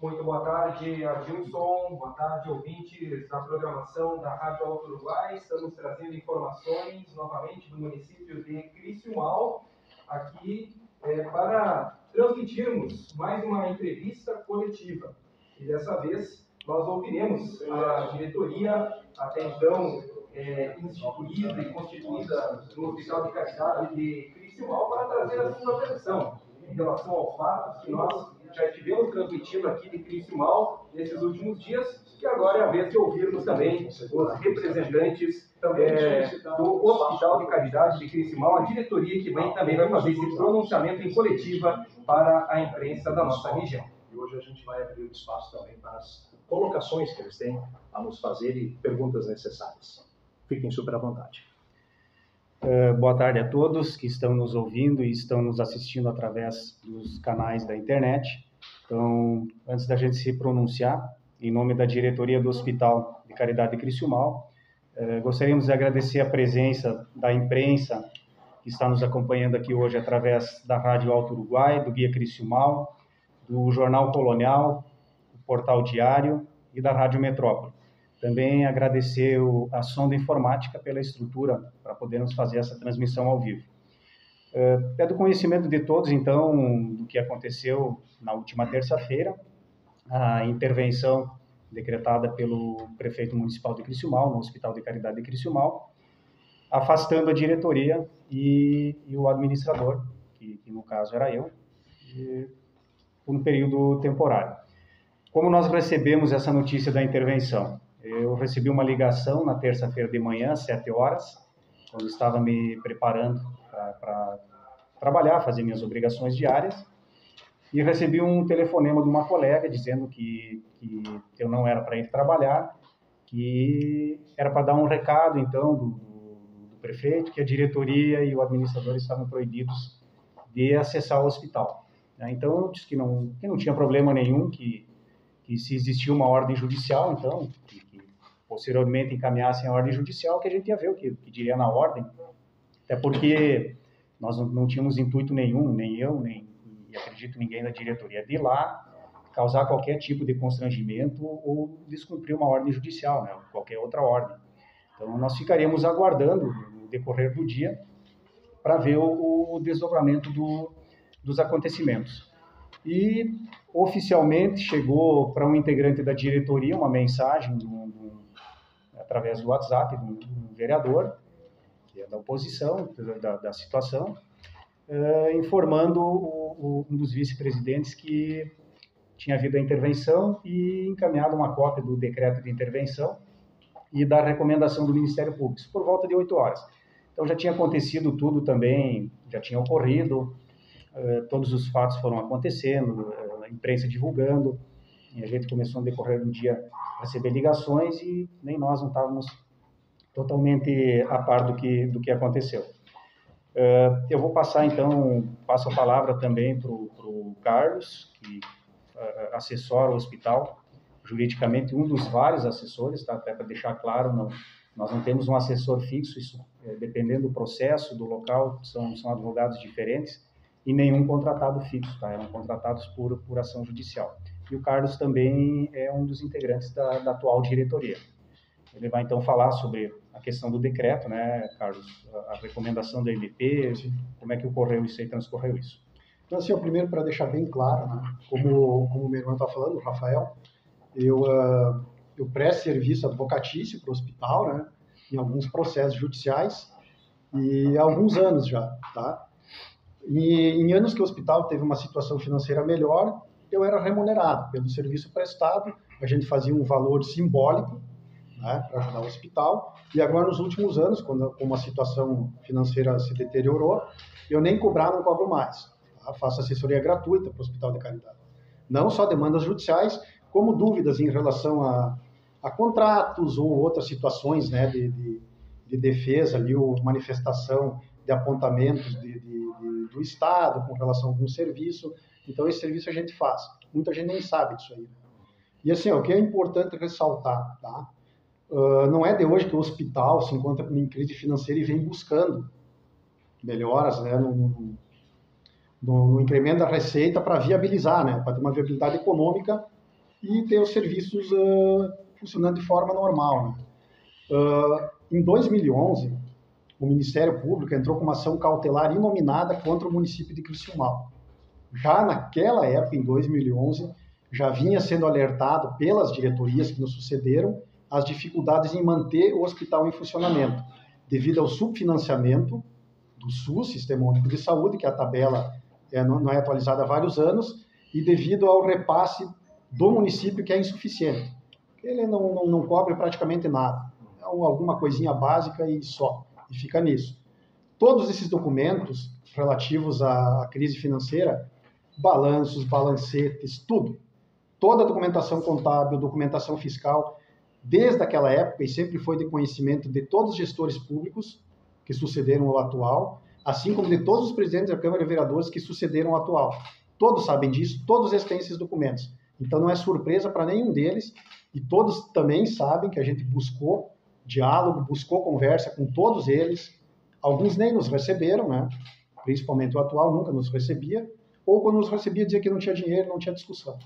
Muito boa tarde, Adilson. Boa tarde, ouvintes da programação da Rádio Alto Uruguai. Estamos trazendo informações novamente do município de Criciúmal, aqui para transmitirmos mais uma entrevista coletiva. E dessa vez nós ouviremos a diretoria, até então instituída e constituída no Hospital de Caridade de Criciúmal, para trazer a sua versão em relação aos fatos que nós já estivemos transmitindo aqui de Criciúmal nesses últimos dias, e agora é a vez de ouvirmos também os representantes do Hospital de Caridade de Criciúmal, a diretoria que também vai fazer esse pronunciamento em coletiva para a imprensa da nossa região. E hoje a gente vai abrir o espaço também para as colocações que eles têm a nos fazer e perguntas necessárias. Fiquem super à vontade. Boa tarde a todos que estão nos ouvindo e estão nos assistindo através dos canais da internet. Então, antes da gente se pronunciar, em nome da diretoria do Hospital de Caridade de Criciúmal, gostaríamos de agradecer a presença da imprensa que está nos acompanhando aqui hoje através da Rádio Alto Uruguai, do Guia Criciúmal, do Jornal Colonial, do Portal Diário e da Rádio Metrópole. Também agradecer a Sonda Informática pela estrutura para podermos fazer essa transmissão ao vivo. É do conhecimento de todos, então, do que aconteceu na última terça-feira, a intervenção decretada pelo prefeito municipal de Criciúmal, no Hospital de Caridade de Criciúmal, afastando a diretoria e o administrador, que no caso era eu, por um período temporário. Como nós recebemos essa notícia da intervenção? Eu recebi uma ligação na terça-feira de manhã, às 7 horas, quando estava me preparando para trabalhar, fazer minhas obrigações diárias, e recebi um telefonema de uma colega dizendo que eu não era para ir trabalhar, que era para dar um recado, então, do prefeito, que a diretoria e o administrador estavam proibidos de acessar o hospital. Então, eu disse que não tinha problema nenhum, que se existia uma ordem judicial, então, que posteriormente encaminhassem a ordem judicial, que a gente ia ver o que diria na ordem, até porque nós não tínhamos intuito nenhum, nem eu, e acredito ninguém da diretoria, de ir lá causar qualquer tipo de constrangimento ou descumprir uma ordem judicial, né, ou qualquer outra ordem. Então, nós ficaríamos aguardando no decorrer do dia para ver o desdobramento dos acontecimentos. E, oficialmente, chegou para um integrante da diretoria uma mensagem através do WhatsApp do vereador, que é da oposição, da situação, informando um dos vice-presidentes que tinha havido a intervenção e encaminhado uma cópia do decreto de intervenção e da recomendação do Ministério Público, por volta de 8 horas. Então, já tinha acontecido tudo também, já tinha ocorrido, todos os fatos foram acontecendo, a imprensa divulgando, e a gente começou no decorrer do dia a receber ligações e nem nós não estávamos totalmente a par do que aconteceu. Eu vou passar, então, passo a palavra também para o Carlos, que assessora o hospital, juridicamente um dos vários assessores, tá? Até para deixar claro, nós não temos um assessor fixo, isso dependendo do processo, do local, são advogados diferentes, e nenhum contratado fixo, tá? Eram contratados por ação judicial. E o Carlos também é um dos integrantes da atual diretoria. Ele vai, então, falar sobre a questão do decreto, né, Carlos? A recomendação da MP, como é que ocorreu isso aí, transcorreu isso? Então, assim, primeiro, para deixar bem claro, né, como o meu irmão está falando, o Rafael, eu presto serviço advocatício para o hospital, né, em alguns processos judiciais, e há alguns anos já, tá? E em anos que o hospital teve uma situação financeira melhor, eu era remunerado pelo serviço prestado, a gente fazia um valor simbólico, né, para ajudar o hospital, e agora nos últimos anos, como a situação financeira se deteriorou, eu nem cobrar, não cobro mais. Tá? Faço assessoria gratuita para o Hospital de Caridade. Não só demandas judiciais, como dúvidas em relação a contratos ou outras situações, né, de defesa, ali, ou manifestação de apontamentos do Estado com relação a algum serviço. Então, esse serviço a gente faz. Muita gente nem sabe disso aí. E assim, o que é importante ressaltar, tá? Não é de hoje que o hospital se encontra em crise financeira e vem buscando melhoras, né, no incremento da receita para viabilizar, né, para ter uma viabilidade econômica e ter os serviços funcionando de forma normal. Né? Em 2011, o Ministério Público entrou com uma ação cautelar inominada contra o município de Criciúmal. Já naquela época, em 2011, já vinha sendo alertado pelas diretorias que nos sucederam as dificuldades em manter o hospital em funcionamento, devido ao subfinanciamento do SUS, Sistema Único de Saúde, que a tabela não é atualizada há vários anos, e devido ao repasse do município, que é insuficiente. Ele não cobre praticamente nada, é alguma coisinha básica e só, e fica nisso. Todos esses documentos relativos à crise financeira, balanços, balancetes, tudo, toda a documentação contábil, documentação fiscal, desde aquela época, e sempre foi de conhecimento de todos os gestores públicos que sucederam ao atual, assim como de todos os presidentes da Câmara de Vereadores que sucederam ao atual. Todos sabem disso, todos eles têm esses documentos. Então não é surpresa para nenhum deles, e todos também sabem que a gente buscou diálogo, buscou conversa com todos eles. Alguns nem nos receberam, né? Principalmente o atual nunca nos recebia, ou quando nos recebia dizia que não tinha dinheiro, não tinha discussão.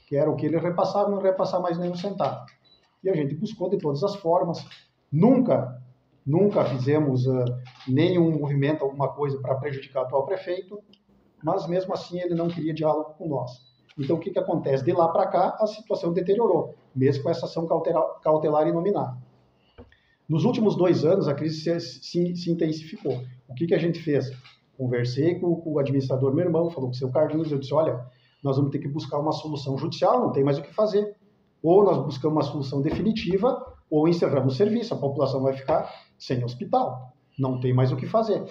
Que era o que ele repassava, não repassar mais nem um centavo. E a gente buscou de todas as formas. Nunca fizemos nenhum movimento, alguma coisa para prejudicar o atual prefeito, mas mesmo assim ele não queria diálogo com nós. Então o que acontece? De lá para cá a situação deteriorou, mesmo com essa ação cautelar inominada. Nos últimos 2 anos a crise se intensificou. O que a gente fez? Conversei com o administrador, meu irmão, falou com o seu Carlinhos, eu disse, olha, nós vamos ter que buscar uma solução judicial, não tem mais o que fazer. Ou nós buscamos uma solução definitiva, ou encerramos o serviço, a população vai ficar sem hospital, não tem mais o que fazer.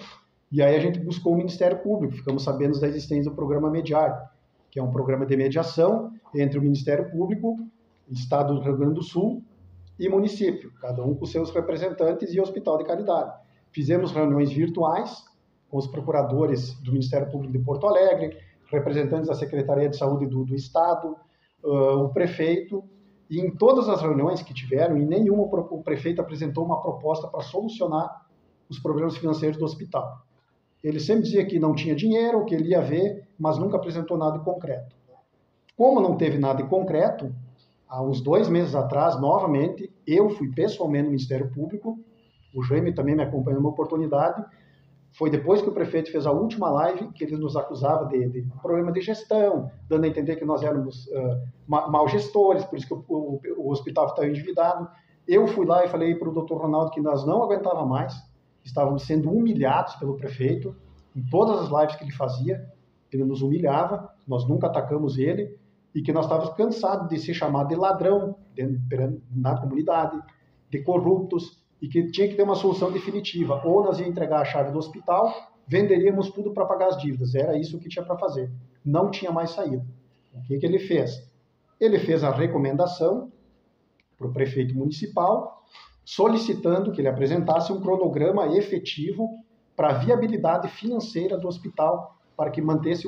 E aí a gente buscou o Ministério Público, ficamos sabendo da existência do programa Mediar, que é um programa de mediação entre o Ministério Público, Estado do Rio Grande do Sul e município, cada um com seus representantes e hospital de caridade. Fizemos reuniões virtuais com os procuradores do Ministério Público de Porto Alegre, representantes da Secretaria de Saúde do Estado, o prefeito, e em todas as reuniões que tiveram, em nenhuma o prefeito apresentou uma proposta para solucionar os problemas financeiros do hospital. Ele sempre dizia que não tinha dinheiro, que ele ia ver, mas nunca apresentou nada de concreto. Como não teve nada de concreto, há uns 2 meses atrás, novamente, eu fui pessoalmente no Ministério Público, o Jaime também me acompanhou numa oportunidade, foi depois que o prefeito fez a última live que ele nos acusava de problema de gestão, dando a entender que nós éramos mal gestores, por isso que o hospital estava endividado. Eu fui lá e falei para o Dr. Ronaldo que nós não aguentávamos mais, estávamos sendo humilhados pelo prefeito, em todas as lives que ele fazia, ele nos humilhava, nós nunca atacamos ele, e que nós estávamos cansados de ser chamado de ladrão na comunidade, de corruptos, e que tinha que ter uma solução definitiva. Ou nós íamos entregar a chave do hospital, venderíamos tudo para pagar as dívidas. Era isso que tinha para fazer. Não tinha mais saída. O que ele fez? Ele fez a recomendação para o prefeito municipal, solicitando que ele apresentasse um cronograma efetivo para a viabilidade financeira do hospital, para que mantesse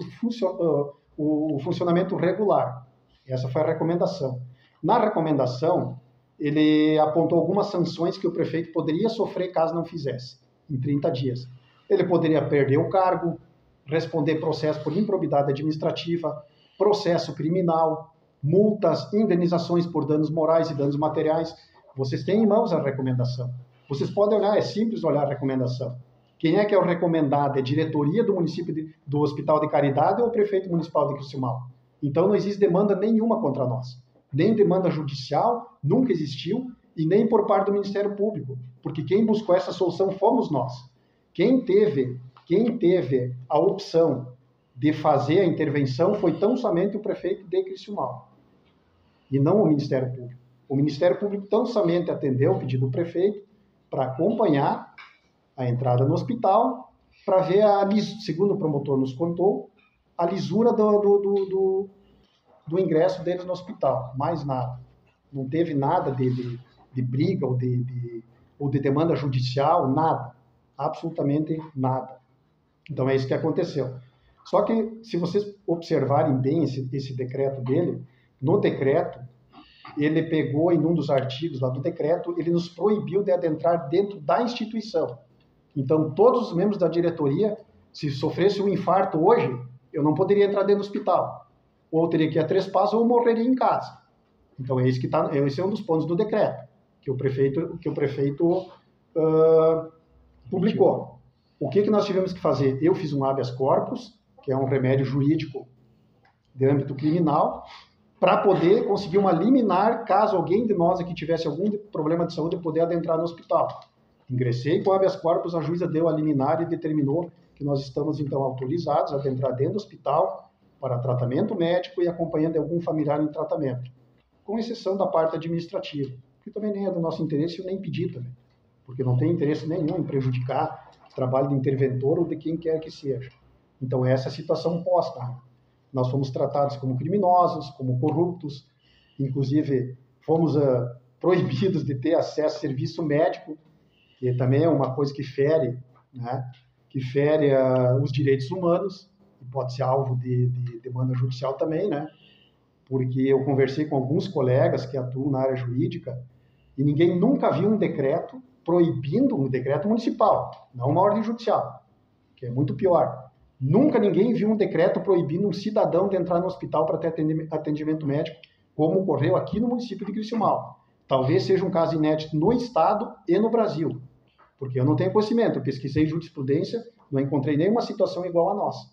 o funcionamento regular. Essa foi a recomendação. Na recomendação, ele apontou algumas sanções que o prefeito poderia sofrer caso não fizesse, em 30 dias. Ele poderia perder o cargo, responder processo por improbidade administrativa, processo criminal, multas, indenizações por danos morais e danos materiais. Vocês têm em mãos a recomendação. Vocês podem olhar, é simples olhar a recomendação. Quem é o recomendado? É a diretoria do município do Hospital de Caridade ou o prefeito municipal de Criciúmal? Então não existe demanda nenhuma contra nós. Nem demanda judicial, nunca existiu, e nem por parte do Ministério Público, porque quem buscou essa solução fomos nós. Quem teve a opção de fazer a intervenção foi tão somente o prefeito de Criciúmal, e não o Ministério Público. O Ministério Público tão somente atendeu o pedido do prefeito para acompanhar a entrada no hospital, para ver, segundo o promotor nos contou, a lisura do ingresso deles no hospital, mais nada. Não teve nada de briga ou de demanda judicial, nada. Absolutamente nada. Então é isso que aconteceu. Só que, se vocês observarem bem esse decreto dele, no decreto, ele pegou em um dos artigos lá do decreto, ele nos proibiu de adentrar dentro da instituição. Então, todos os membros da diretoria, se sofresse um infarto hoje, eu não poderia entrar dentro do hospital. Ou teria que ir a 3 passos ou morreria em casa. Então, esse é um dos pontos do decreto que o prefeito publicou. O que nós tivemos que fazer? Eu fiz um habeas corpus, que é um remédio jurídico de âmbito criminal, para poder conseguir uma liminar caso alguém de nós aqui tivesse algum problema de saúde poder adentrar no hospital. Ingressei com habeas corpus, a juíza deu a liminar e determinou que nós estamos, então, autorizados a adentrar dentro do hospital para tratamento médico e acompanhando algum familiar em tratamento, com exceção da parte administrativa, que também nem é do nosso interesse e eu nem pedi também, porque não tem interesse nenhum em prejudicar o trabalho do interventor ou de quem quer que seja. Então, essa é a situação posta. Nós fomos tratados como criminosos, como corruptos, inclusive fomos proibidos de ter acesso a serviço médico, que também é uma coisa que fere, né, os direitos humanos, e pode ser alvo de demanda judicial também, né, porque eu conversei com alguns colegas que atuam na área jurídica e ninguém nunca viu um decreto proibindo, um decreto municipal, não uma ordem judicial, que é muito pior. Nunca ninguém viu um decreto proibindo um cidadão de entrar no hospital para ter atendimento médico, como ocorreu aqui no município de Criciúmal. Talvez seja um caso inédito no Estado e no Brasil, porque eu não tenho conhecimento, eu pesquisei jurisprudência, não encontrei nenhuma situação igual a nossa,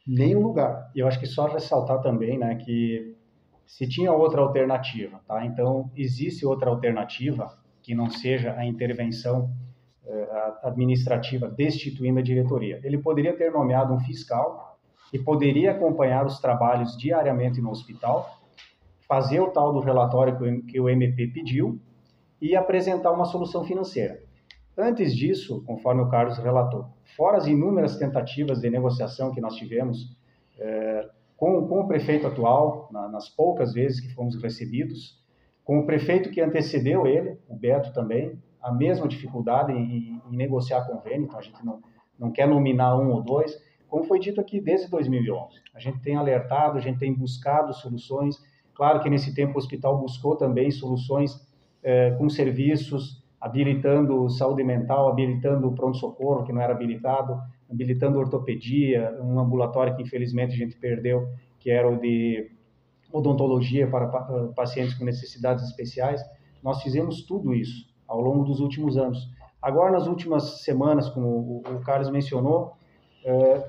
nenhum lugar. E eu acho que só ressaltar também, né, que se tinha outra alternativa, tá? Então, existe outra alternativa que não seja a intervenção administrativa destituindo a diretoria. Ele poderia ter nomeado um fiscal que poderia acompanhar os trabalhos diariamente no hospital, fazer o tal do relatório que o MP pediu e apresentar uma solução financeira. Antes disso, conforme o Carlos relatou, fora as inúmeras tentativas de negociação que nós tivemos com o prefeito atual, nas poucas vezes que fomos recebidos, com o prefeito que antecedeu ele, o Beto também, a mesma dificuldade em negociar convênio, então a gente não quer nominar um ou dois, como foi dito aqui desde 2011. A gente tem alertado, a gente tem buscado soluções, claro que nesse tempo o hospital buscou também soluções com serviços, habilitando saúde mental, habilitando pronto-socorro, que não era habilitado, habilitando ortopedia, um ambulatório que infelizmente a gente perdeu, que era o de odontologia para pacientes com necessidades especiais. Nós fizemos tudo isso ao longo dos últimos anos. Agora, nas últimas semanas, como o Carlos mencionou,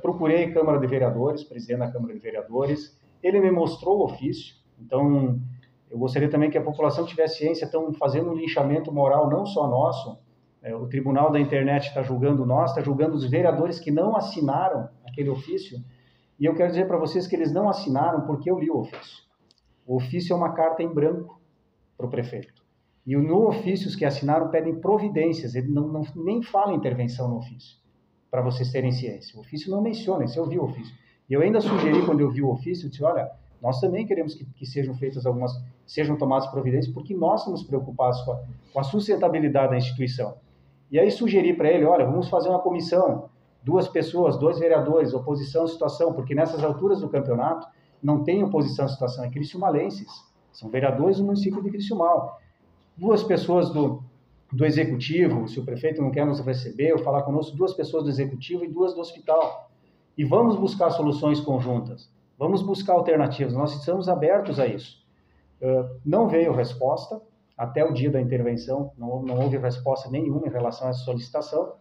procurei a Câmara de Vereadores, presidente da Câmara de Vereadores, ele me mostrou o ofício, então eu gostaria também que a população tivesse ciência, estão fazendo um linchamento moral não só nosso, o Tribunal da Internet está julgando nós, está julgando os vereadores que não assinaram aquele ofício, e eu quero dizer para vocês que eles não assinaram porque eu li o ofício. O ofício é uma carta em branco para o prefeito. E no ofício, os que assinaram pedem providências, ele nem fala intervenção no ofício, para vocês terem ciência. O ofício não menciona, isso eu vi o ofício. E eu ainda sugeri, quando eu vi o ofício, eu disse, olha, nós também queremos que sejam feitas sejam tomadas providências, porque nós estamos preocupados com a sustentabilidade da instituição. E aí sugeri para ele, olha, vamos fazer uma comissão, 2 pessoas, 2 vereadores, oposição à situação, porque nessas alturas do campeonato não tem oposição à situação, é criciumalenses, são vereadores do município de Criciúmal. 2 pessoas do executivo, se o prefeito não quer nos receber ou falar conosco, 2 pessoas do executivo e 2 do hospital. E vamos buscar soluções conjuntas, vamos buscar alternativas, nós estamos abertos a isso. Não veio resposta, até o dia da intervenção, não houve resposta nenhuma em relação a essa solicitação.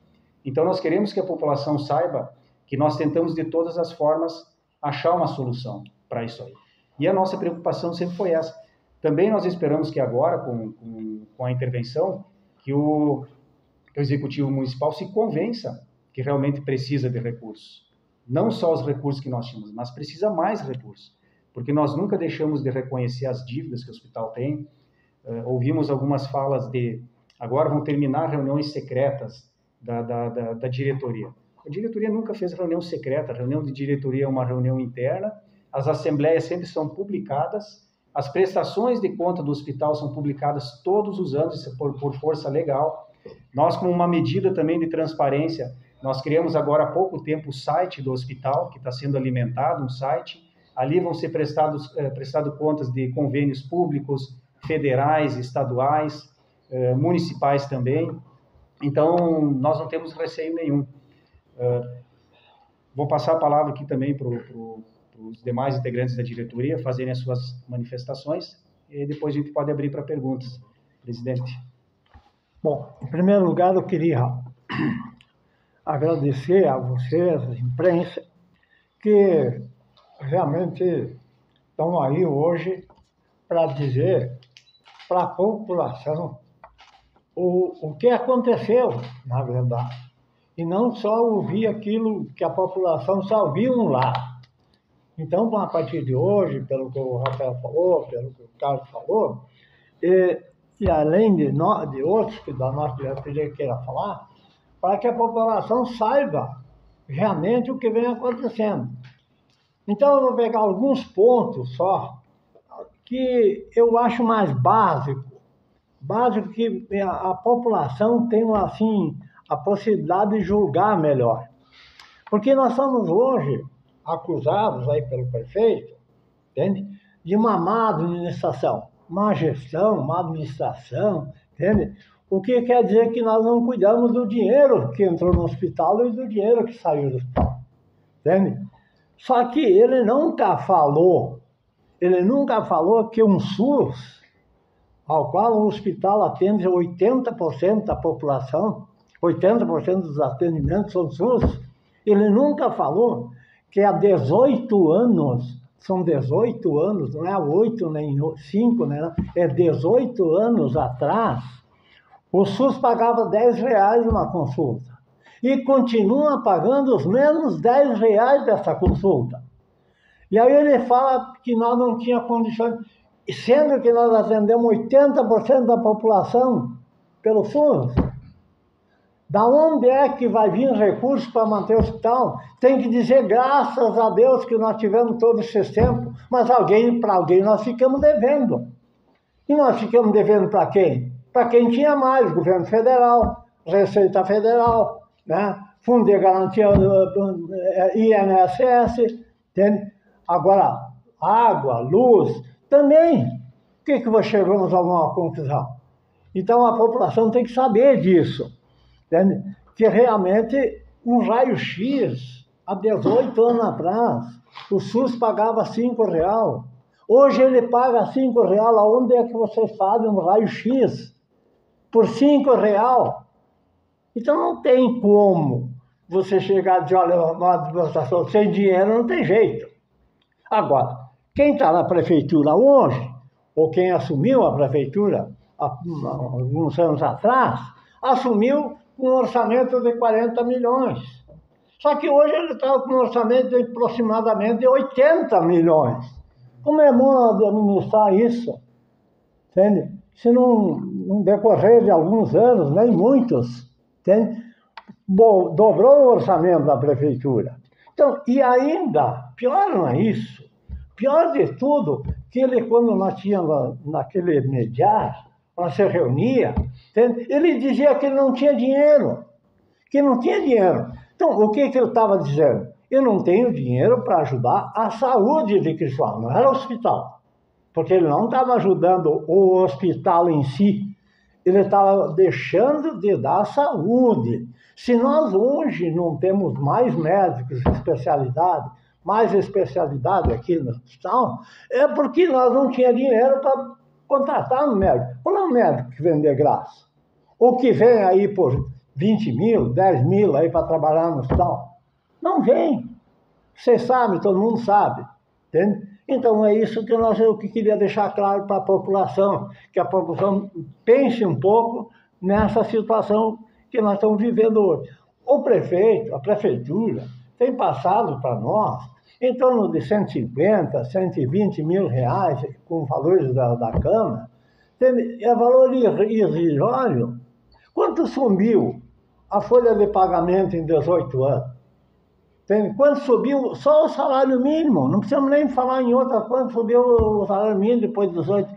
Então, nós queremos que a população saiba que nós tentamos de todas as formas achar uma solução para isso aí. E a nossa preocupação sempre foi essa. Também nós esperamos que agora, com a intervenção, que o Executivo Municipal se convença que realmente precisa de recursos. Não só os recursos que nós tínhamos, mas precisa mais recursos. Porque nós nunca deixamos de reconhecer as dívidas que o hospital tem. Ouvimos algumas falas de, agora vão terminar reuniões secretas da diretoria. A diretoria nunca fez reunião secreta, a reunião de diretoria é uma reunião interna, as assembleias sempre são publicadas, as prestações de conta do hospital são publicadas todos os anos, isso é por força legal. Nós, como uma medida também de transparência, nós criamos agora há pouco tempo o site do hospital, que está sendo alimentado, um site. Ali vão ser prestado contas de convênios públicos, federais, estaduais, municipais também. Então, nós não temos receio nenhum. Vou passar a palavra aqui também para os demais integrantes da diretoria fazerem as suas manifestações. e depois a gente pode abrir para perguntas. Presidente. Bom, em primeiro lugar, eu queria agradecer a vocês, a imprensa, que realmente estão aí hoje para dizer para a população o que aconteceu, na verdade. E não só ouvir aquilo que a população só viu lá. Então, a partir de hoje, pelo que o Rafael falou, pelo que o Carlos falou, e além de outros que da nossa diretoria queira falar, para que a população saiba realmente o que vem acontecendo. Então, eu vou pegar alguns pontos só, que eu acho mais básico que a população tem, assim, a possibilidade de julgar melhor. Porque nós somos hoje acusados aí pelo prefeito, entende? De uma má administração, má gestão, má administração, entende? O que quer dizer que nós não cuidamos do dinheiro que entrou no hospital e do dinheiro que saiu do hospital, entende? Só que ele nunca falou que um SUS, ao qual o hospital atende 80% da população, 80% dos atendimentos são SUS, ele nunca falou que há 18 anos, são 18 anos, não é 8 nem 5, né? É 18 anos atrás, o SUS pagava R$10 uma consulta e continua pagando os mesmos R$10 dessa consulta. E aí ele fala que nós não tínhamos condições, sendo que nós atendemos 80% da população pelo SUS. Da onde é que vai vir recursos para manter o hospital? Tem que dizer graças a Deus que nós tivemos todo esse tempo, mas para alguém nós ficamos devendo. E nós ficamos devendo para quem? Para quem tinha mais, governo federal, Receita Federal, né? Fundo de Garantia, INSS, entende? Agora, água, luz, também. Por que chegamos a alguma conclusão? Então a população tem que saber disso. Entende? Que realmente um raio-x, há 18 anos atrás, o SUS pagava R$5. Hoje ele paga R$5. Aonde é que vocês fazem um raio-x por R$5? Então não tem como você chegar e dizer, olha, uma administração sem dinheiro não tem jeito. Agora, quem está na prefeitura hoje, ou quem assumiu a prefeitura há alguns anos atrás, assumiu um orçamento de 40 milhões. Só que hoje ele está com um orçamento de aproximadamente 80 milhões. Como é bom administrar isso? Entende? Se não decorrer de alguns anos, nem muitos, entende? Bom, dobrou o orçamento da prefeitura. Então, e ainda, pior não é isso. Pior de tudo, que ele, quando nós tínhamos naquele mediar, nós se reunia, entende? Ele dizia que ele não tinha dinheiro, Então, o que ele estava dizendo? Eu não tenho dinheiro para ajudar a saúde de Criciúma, não era o hospital, porque ele não estava ajudando o hospital em si, ele estava deixando de dar saúde. Se nós hoje não temos mais médicos de especialidade, mais especialidade aqui no hospital, é porque nós não tínhamos dinheiro para contratar um médico. Qual é o médico que vem de graça? Ou que vem aí por 20 mil, 10 mil aí para trabalhar no hospital? Não vem. Vocês sabem, todo mundo sabe. Entende? Então é isso que eu queria deixar claro para a população, que a população pense um pouco nessa situação que nós estamos vivendo hoje. O prefeito, a prefeitura, tem passado para nós em torno de 150, 120 mil reais, com valores da Câmara, é valor irrisório. Quanto subiu a folha de pagamento em 18 anos? Quanto subiu só o salário mínimo? Não precisamos nem falar em outra coisa, subiu o salário mínimo depois de 18.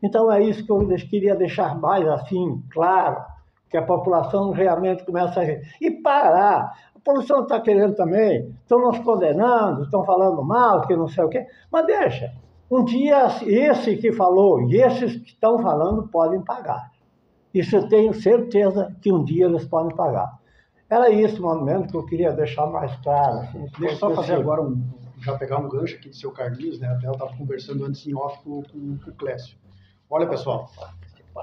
Então é isso que eu queria deixar mais assim, claro, que a população realmente começa a... E parar. A população está querendo também, estão nos condenando, estão falando mal, que não sei o quê, mas deixa. Um dia esse que falou e esses que estão falando podem pagar. Isso eu tenho certeza que um dia eles podem pagar. Era isso, momento que eu queria deixar mais claro. Assim, deixa eu só fazer agora já pegar um gancho aqui do seu Carlinhos, né? Até eu estava conversando antes em off com o Clécio. Olha, pessoal,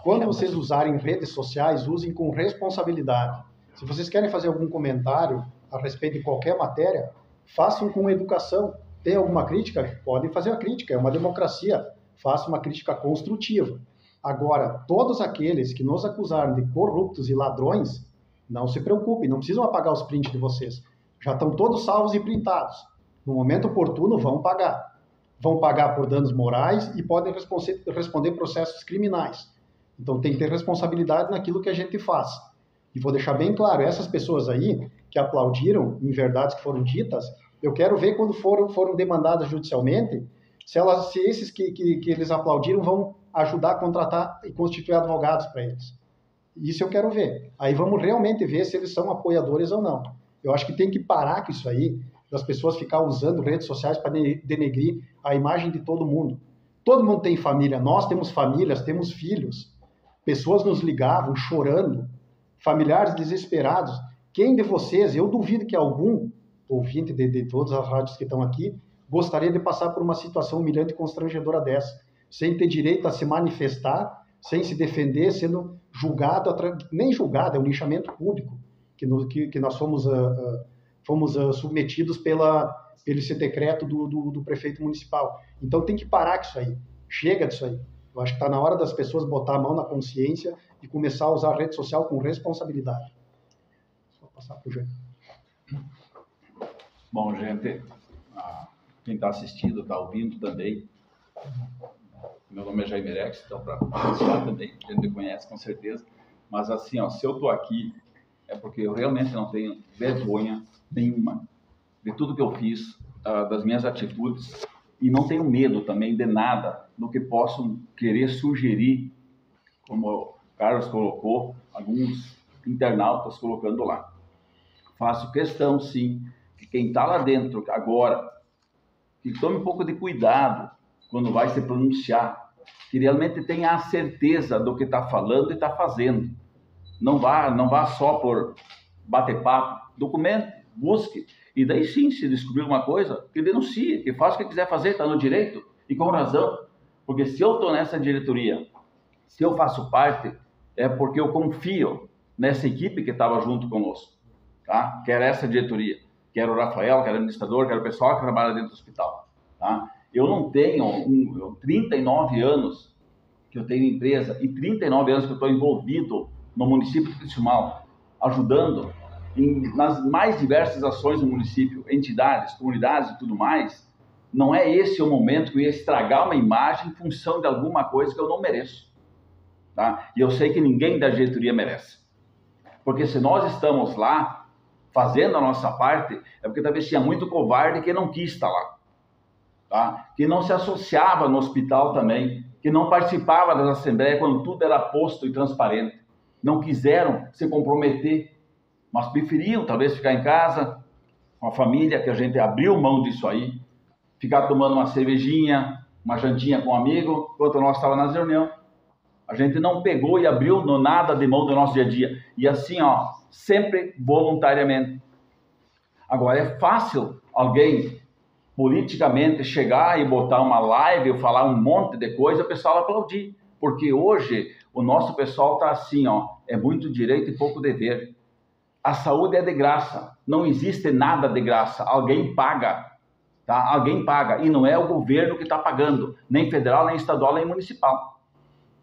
quando vocês usarem redes sociais, usem com responsabilidade. Se vocês querem fazer algum comentário a respeito de qualquer matéria, façam com educação. Tem alguma crítica? Podem fazer a crítica, é uma democracia. Faça uma crítica construtiva. Agora, todos aqueles que nos acusaram de corruptos e ladrões, não se preocupem, não precisam apagar os prints de vocês. Já estão todos salvos e printados. No momento oportuno, vão pagar. Vão pagar por danos morais e podem responder processos criminais. Então, tem que ter responsabilidade naquilo que a gente faz. E vou deixar bem claro, essas pessoas aí que aplaudiram em verdades que foram ditas, eu quero ver quando foram demandadas judicialmente, se esses que eles aplaudiram vão ajudar a contratar e constituir advogados para eles. Isso eu quero ver. Aí vamos realmente ver se eles são apoiadores ou não. Eu acho que tem que parar com isso aí, das pessoas ficar usando redes sociais para denegrir a imagem de todo mundo. Todo mundo tem família, nós temos famílias, temos filhos. Pessoas nos ligavam chorando, familiares desesperados. Quem de vocês, eu duvido que algum ouvinte de todas as rádios que estão aqui, gostaria de passar por uma situação humilhante e constrangedora dessa, sem ter direito a se manifestar, sem se defender, sendo julgado, nem julgado, é um linchamento público, que nós fomos submetidos pelo esse decreto do prefeito municipal. Então tem que parar com isso aí, chega disso aí. Eu acho que está na hora das pessoas botar a mão na consciência e começar a usar a rede social com responsabilidade. Vou passar para o Jair. Bom, gente, quem está assistindo, está ouvindo também. Meu nome é Jaime Rex, então para participar também, a gente me conhece com certeza. Mas assim, ó, se eu estou aqui, é porque eu realmente não tenho vergonha nenhuma de tudo que eu fiz, das minhas atitudes, e não tenho medo também de nada do que possam querer sugerir, como o Carlos colocou, alguns internautas colocando lá. Faço questão, sim, que quem está lá dentro agora, que tome um pouco de cuidado quando vai se pronunciar, que realmente tenha a certeza do que está falando e está fazendo. Não vá só por bater papo, documente, busque, e daí sim, se descobrir alguma coisa, que denuncie, que faça o que quiser fazer, está no direito, e com razão, porque se eu estou nessa diretoria, se eu faço parte, é porque eu confio nessa equipe que estava junto conosco, tá? Que era essa diretoria, que era o Rafael, que era o administrador, que era o pessoal que trabalha dentro do hospital, tá? Eu não tenho 39 anos que eu tenho empresa e 39 anos que eu estou envolvido no município de Criciúmal, ajudando nas mais diversas ações do município, entidades, comunidades e tudo mais. Não é esse o momento que eu ia estragar uma imagem em função de alguma coisa que eu não mereço, tá? E eu sei que ninguém da diretoria merece. Porque se nós estamos lá fazendo a nossa parte, é porque talvez tinha muito covarde que não quis estar lá, tá? Que não se associava no hospital também, que não participava das assembleias quando tudo era posto e transparente. Não quiseram se comprometer, mas preferiam talvez ficar em casa com a família, que a gente abriu mão disso aí, ficar tomando uma cervejinha, uma jantinha com um amigo, enquanto nós estávamos nas reuniões. A gente não pegou e abriu nada de mão do nosso dia a dia. E assim, ó, sempre voluntariamente. Agora, é fácil alguém politicamente chegar e botar uma live ou falar um monte de coisa, o pessoal aplaudir. Porque hoje o nosso pessoal está assim, ó, é muito direito e pouco dever. A saúde é de graça, não existe nada de graça, alguém paga, tá? Alguém paga, e não é o governo que está pagando, nem federal, nem estadual, nem municipal,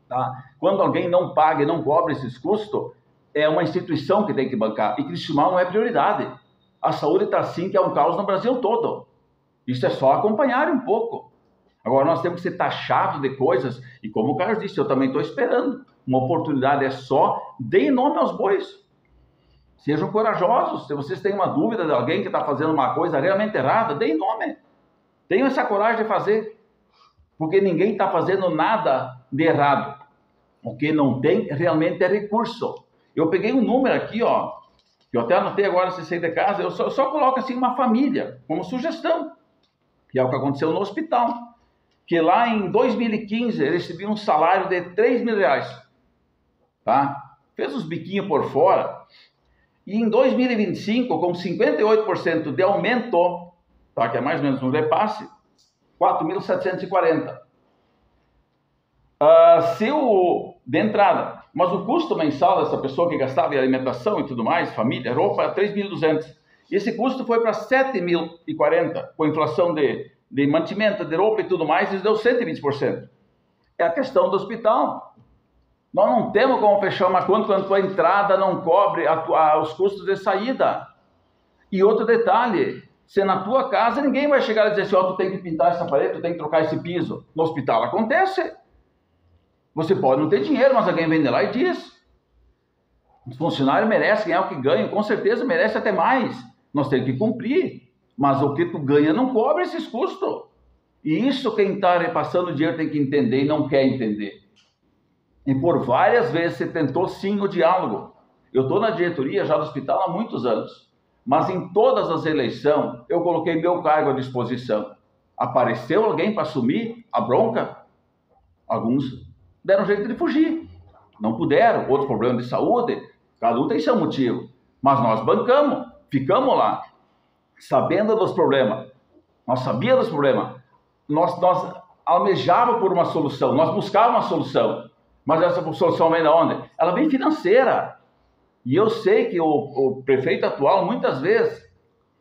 tá? Quando alguém não paga e não cobra esses custos, é uma instituição que tem que bancar, e Criciúmal não é prioridade. A saúde está assim, que é um caos no Brasil todo. Isso é só acompanhar um pouco. Agora nós temos que ser taxados de coisas, e como o Carlos disse, eu também estou esperando. Uma oportunidade é só, deem nome aos bois. Sejam corajosos. Se vocês têm uma dúvida de alguém que está fazendo uma coisa realmente errada, deem nome. Tenham essa coragem de fazer. Porque ninguém está fazendo nada de errado. O que não tem realmente é recurso. Eu peguei um número aqui, ó, que eu até anotei agora se sair de casa, eu só coloco assim uma família, como sugestão. Que é o que aconteceu no hospital. Que lá em 2015 ele recebia um salário de R$3.000. Tá? Fez os biquinhos por fora. E em 2025, com 58% de aumento, tá? Que é mais ou menos um repasse, 4.740. De entrada, mas o custo mensal dessa pessoa que gastava em alimentação e tudo mais, família, roupa, 3.200. Esse custo foi para 7.040, com inflação de mantimento, de roupa e tudo mais, isso deu 120%. É a questão do hospital. Nós não temos como fechar uma conta quando a tua entrada não cobre os custos de saída. E outro detalhe, se na tua casa ninguém vai chegar e dizer assim, tu tem que pintar essa parede, tu tem que trocar esse piso. No hospital acontece. Você pode não ter dinheiro, mas alguém vem lá e diz. O funcionário merece ganhar o que ganha, com certeza merece até mais. Nós temos que cumprir, mas o que tu ganha não cobre esses custos. E isso quem está repassando dinheiro tem que entender e não quer entender. E por várias vezes você tentou sim o diálogo. Eu estou na diretoria já do hospital há muitos anos, mas em todas as eleições eu coloquei meu cargo à disposição. Apareceu alguém para assumir a bronca? Alguns deram jeito de fugir. Não puderam, outro problema de saúde, cada um tem seu motivo. Mas nós bancamos, ficamos lá, sabendo dos problemas. Nós sabíamos dos problemas. Nós almejávamos por uma solução, nós buscávamos uma solução. Mas essa solução vem de onde? Ela vem financeira. E eu sei que o prefeito atual, muitas vezes,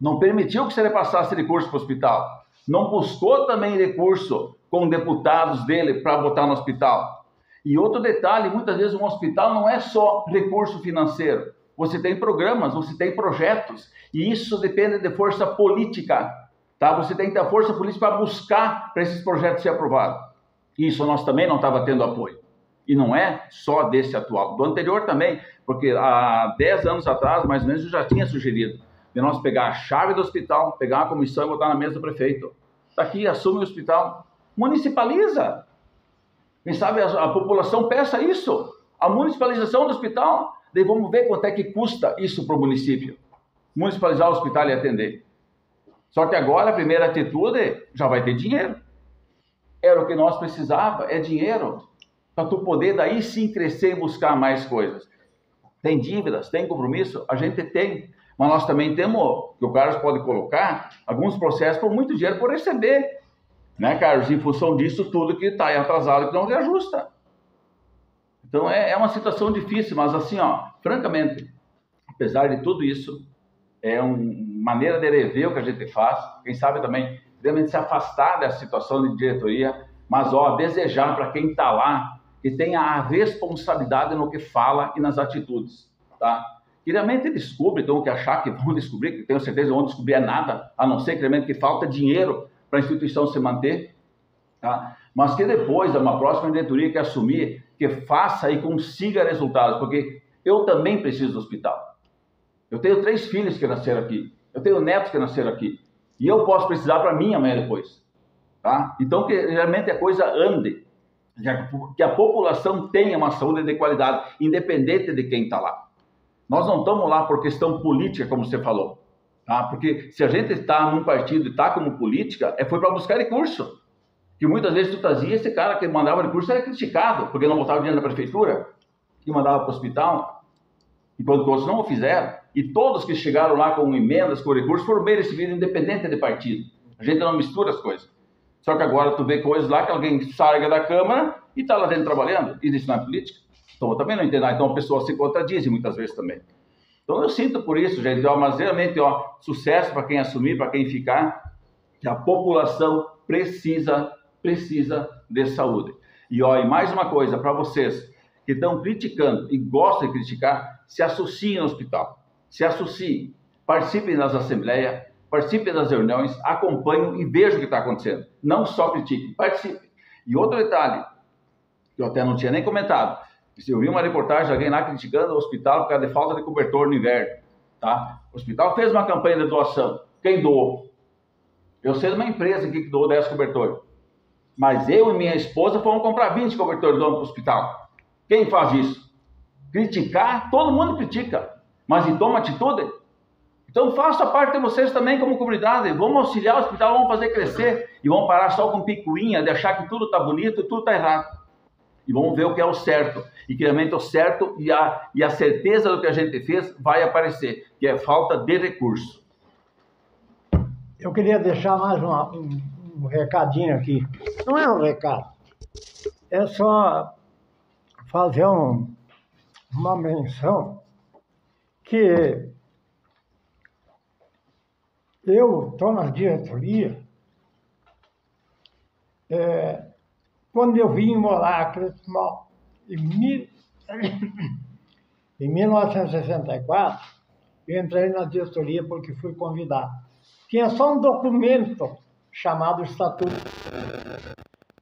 não permitiu que se repassasse recurso para o hospital. Não buscou também recurso com deputados dele para botar no hospital. E outro detalhe, muitas vezes um hospital não é só recurso financeiro. Você tem programas, você tem projetos. E isso depende de força política. Tá? Você tem que ter a força política para buscar para esses projetos serem aprovados. Isso nós também não estava tendo apoio. E não é só desse atual, do anterior também, porque há 10 anos atrás, mais ou menos, eu já tinha sugerido de nós pegar a chave do hospital, pegar uma comissão e botar na mesa do prefeito. Está aqui, assume o hospital, municipaliza. Quem sabe a população peça isso, a municipalização do hospital, daí vamos ver quanto é que custa isso para o município, municipalizar o hospital e atender. Só que agora a primeira atitude já vai ter dinheiro. Era o que nós precisávamos, é dinheiro. Para tu poder daí sim crescer e buscar mais coisas. Tem dívidas, tem compromisso? A gente tem. Mas nós também temos, que o Carlos pode colocar, alguns processos por muito dinheiro por receber. Né, Carlos? Em função disso, tudo que está atrasado, que não reajusta. Então é uma situação difícil, mas assim, francamente, apesar de tudo isso, é uma maneira de rever o que a gente faz. Quem sabe também, realmente se afastar dessa situação de diretoria, mas desejar para quem está lá, que tenha a responsabilidade no que fala e nas atitudes, tá? Que realmente descobre, então, o que achar que vão descobrir, que tenho certeza que vão descobrir é nada, a não ser que realmente que falta dinheiro para a instituição se manter, tá? Mas que depois, uma próxima diretoria que assumir, que faça e consiga resultados, porque eu também preciso do hospital. Eu tenho 3 filhos que nasceram aqui, eu tenho netos que nasceram aqui, e eu posso precisar para mim amanhã depois, tá? Então, que realmente a coisa ande, que a população tenha uma saúde de qualidade, independente de quem está lá. Nós não estamos lá por questão política, como você falou, tá? Porque se a gente está num partido e está como política, foi para buscar recurso. Que muitas vezes tu trazia esse cara que mandava recurso era criticado, porque não botava dinheiro na prefeitura, que mandava para o hospital, enquanto outros não o fizeram. E todos que chegaram lá com emendas, com recursos, foram bem recebidos, independente de partido. A gente não mistura as coisas. Só que agora tu vê coisas lá que alguém sai da Câmara e está lá dentro trabalhando. E isso não é política. Então eu também não entendo. Então a pessoa se contradiz muitas vezes também. Então eu sinto por isso, gente. Mas realmente, sucesso para quem assumir, para quem ficar, que a população precisa de saúde. E mais uma coisa, para vocês que estão criticando e gostam de criticar, se associem no hospital. Se associem. Participem das assembleias. Participe das reuniões, acompanhe e veja o que está acontecendo. Não só critique, participe. E outro detalhe, que eu até não tinha nem comentado, eu vi uma reportagem de alguém lá criticando o hospital por causa de falta de cobertor no inverno. Tá? O hospital fez uma campanha de doação. Quem doou? Eu sei de uma empresa aqui que doou 10 cobertores. Mas eu e minha esposa fomos comprar 20 cobertores do hospital. Quem faz isso? Criticar, todo mundo critica. Mas e toma atitude? Então faça parte de vocês também como comunidade, vamos auxiliar o hospital, vamos fazer crescer e vamos parar só com picuinha de achar que tudo está bonito e tudo está errado. E vamos ver o que é o certo, e que realmente o certo e a certeza do que a gente fez vai aparecer, que é falta de recurso. eu queria deixar mais um recadinho aqui. Não é um recado, é só fazer uma menção que eu estou na diretoria. Quando eu vim morar aqui em 1964, eu entrei na diretoria porque fui convidado. Tinha só um documento chamado Estatuto.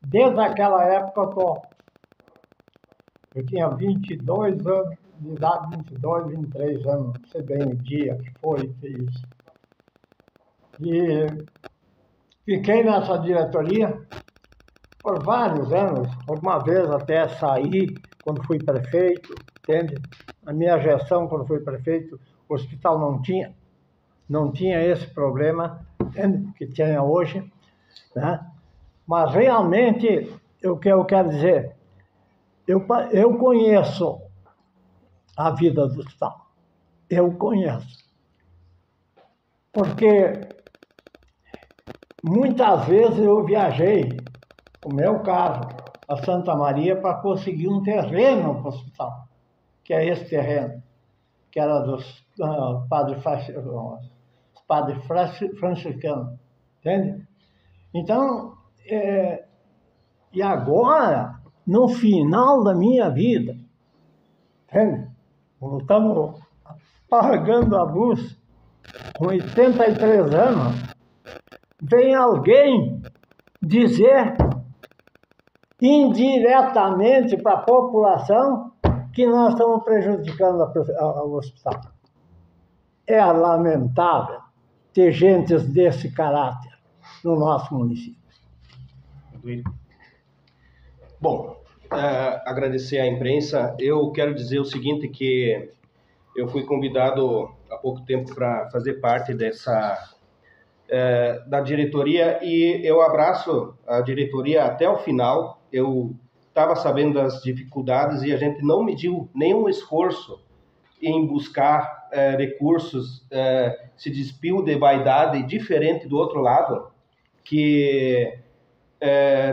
Desde aquela época eu tinha 22 anos de idade, 22, 23 anos, não sei bem o dia que foi isso. E fiquei nessa diretoria por vários anos, alguma vez até saí quando fui prefeito, entende? A minha gestão, quando fui prefeito, o hospital não tinha esse problema, entende? Que tinha hoje, né? Mas realmente, o que eu quero dizer, eu conheço a vida do hospital, eu conheço, porque muitas vezes eu viajei com o meu carro a Santa Maria para conseguir um terreno para o hospital, que é esse terreno, que era dos padres franciscanos, entende? Então, e agora, no final da minha vida, entende? Quando estamos apagando a luz, com 83 anos, vem alguém dizer indiretamente para a população que nós estamos prejudicando o hospital. É lamentável ter gentes desse caráter no nosso município. Bom, agradecer à imprensa. Eu quero dizer o seguinte, que eu fui convidado há pouco tempo para fazer parte da diretoria, e eu abraço a diretoria até o final. Eu estava sabendo das dificuldades e a gente não mediu nenhum esforço em buscar recursos, se despiu de vaidade, diferente do outro lado, que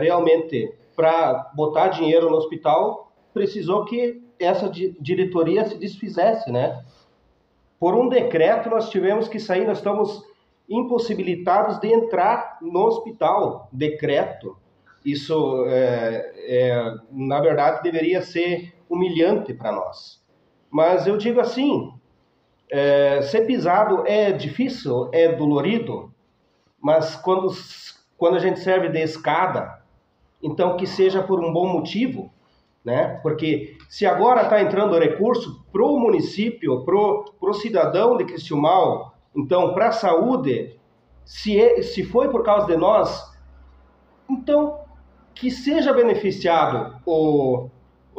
realmente, para botar dinheiro no hospital, precisou que essa diretoria se desfizesse, né? Por um decreto nós tivemos que sair, nós estamos impossibilitados de entrar no hospital. Decreto. Isso, na verdade, deveria ser humilhante para nós. Mas eu digo assim, ser pisado é difícil, é dolorido, mas quando a gente serve de escada, então que seja por um bom motivo, né? Porque se agora está entrando recurso para o município, para o cidadão de Cristiumal, então para a saúde, se foi por causa de nós, então que seja beneficiado o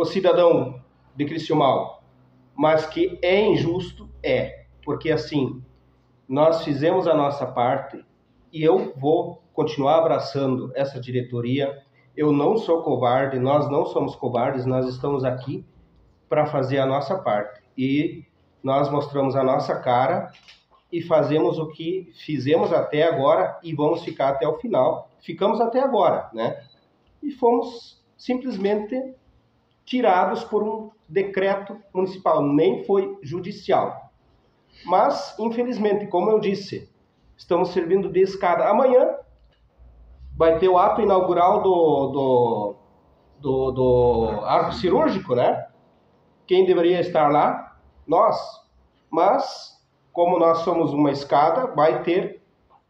cidadão de Cristiumal, mas que é injusto, porque assim, nós fizemos a nossa parte e eu vou continuar abraçando essa diretoria. Eu não sou covarde, nós não somos covardes, nós estamos aqui para fazer a nossa parte. E nós mostramos a nossa cara e fazemos o que fizemos até agora e vamos ficar até o final. Ficamos até agora, né? E fomos simplesmente tirados por um decreto municipal, nem foi judicial. Mas, infelizmente, como eu disse, estamos servindo de escada. Amanhã vai ter o ato inaugural do arco cirúrgico, né? Quem deveria estar lá? Nós. Mas, como nós somos uma escada, vai ter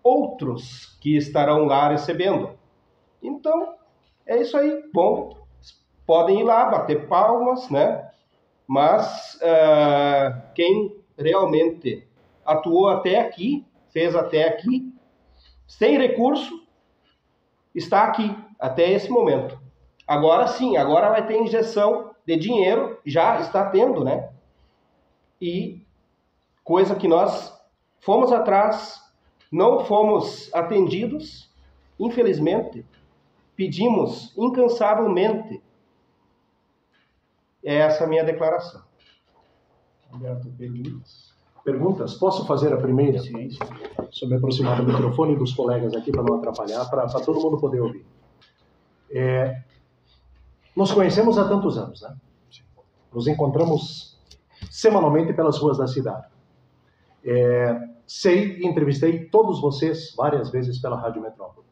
outros que estarão lá recebendo. Então, é isso aí. Bom, podem ir lá, bater palmas, né? Mas quem realmente atuou até aqui, fez até aqui, sem recurso, está aqui, até esse momento. Agora sim, agora vai ter injeção de dinheiro, já está tendo, né? E coisa que nós fomos atrás, não fomos atendidos, infelizmente, pedimos incansavelmente. É essa a minha declaração. Alberto Pedro. Perguntas? Posso fazer a primeira? Sim, sim. Só me aproximar do microfone dos colegas aqui para não atrapalhar, para todo mundo poder ouvir. Nos conhecemos há tantos anos, né? Nos encontramos semanalmente pelas ruas da cidade. Sei e entrevistei todos vocês várias vezes pela Rádio Metrópole.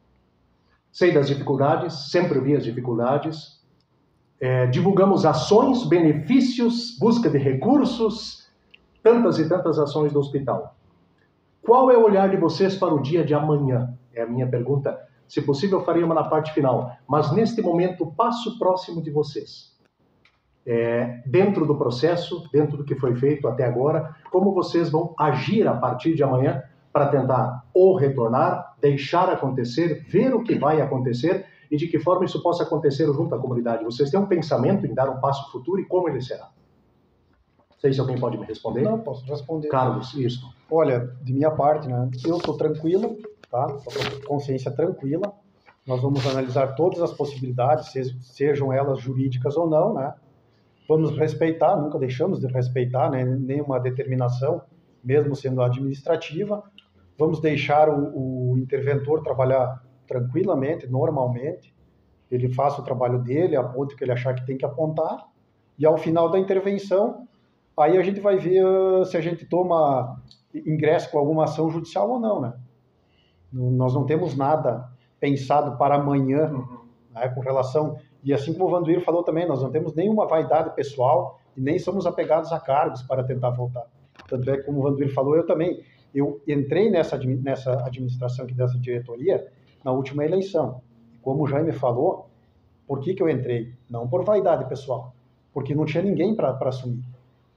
Sei das dificuldades, sempre vi as dificuldades. Divulgamos ações, benefícios, busca de recursos, tantas e tantas ações do hospital. Qual é o olhar de vocês para o dia de amanhã? É a minha pergunta. Se possível, eu faria uma na parte final. Mas, neste momento, o passo próximo de vocês. Dentro do processo, dentro do que foi feito até agora, como vocês vão agir a partir de amanhã para tentar ou retornar, deixar acontecer, ver o que vai acontecer e de que forma isso possa acontecer junto à comunidade. Vocês têm um pensamento em dar um passo futuro e como ele será? Não sei se alguém pode me responder. Não, posso responder. Carlos, isso. Olha, de minha parte, né, eu estou tranquilo, tá? Estou com consciência tranquila. Nós vamos analisar todas as possibilidades, sejam elas jurídicas ou não, né? Vamos respeitar, nunca deixamos de respeitar, né, nenhuma determinação, mesmo sendo administrativa. Vamos deixar o interventor trabalhar tranquilamente, normalmente. Ele faça o trabalho dele, aponte o que ele achar que tem que apontar. E ao final da intervenção, aí a gente vai ver se a gente toma ingresso com alguma ação judicial ou não, né? Nós não temos nada pensado para amanhã, né, com relação... E assim como o Vanduir falou também, nós não temos nenhuma vaidade pessoal e nem somos apegados a cargos para tentar voltar. Tanto é que, como o Vanduir falou, eu também. Eu entrei nessa administração aqui, dessa diretoria, na última eleição. Como o Jaime falou, por que eu entrei? Não por vaidade pessoal, porque não tinha ninguém para assumir.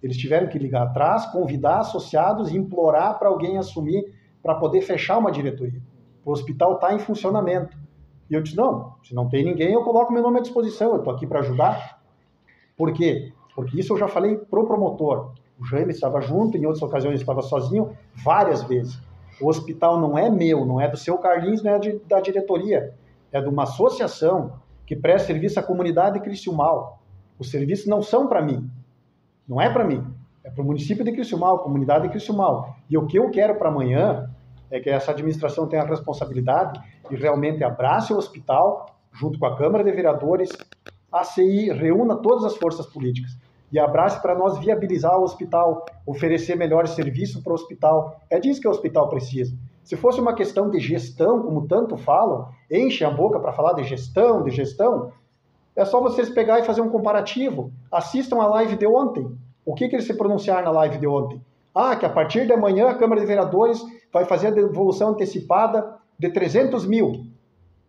Eles tiveram que ligar atrás, convidar associados e implorar para alguém assumir para poder fechar uma diretoria. O hospital está em funcionamento. E eu disse, não, se não tem ninguém, eu coloco meu nome à disposição, eu estou aqui para ajudar. Por quê? Porque isso eu já falei pro promotor. O Jaime estava junto, em outras ocasiões estava sozinho, várias vezes. O hospital não é meu, não é do seu Carlinhos, não é da diretoria. É de uma associação que presta serviço à comunidade de Criciúmal. Os serviços não são para mim. Não é para mim. É para o município de Criciúmal, comunidade de Criciúmal. E o que eu quero para amanhã é que essa administração tenha a responsabilidade e realmente abrace o hospital, junto com a Câmara de Vereadores, a CI reúna todas as forças políticas e abrace para nós viabilizar o hospital, oferecer melhores serviços para o hospital. É disso que o hospital precisa. Se fosse uma questão de gestão, como tanto falam, enchem a boca para falar de gestão, é só vocês pegar e fazer um comparativo. Assistam a live de ontem. O que eles se pronunciaram na live de ontem? Que a partir de amanhã a Câmara de Vereadores vai fazer a devolução antecipada de 300 mil.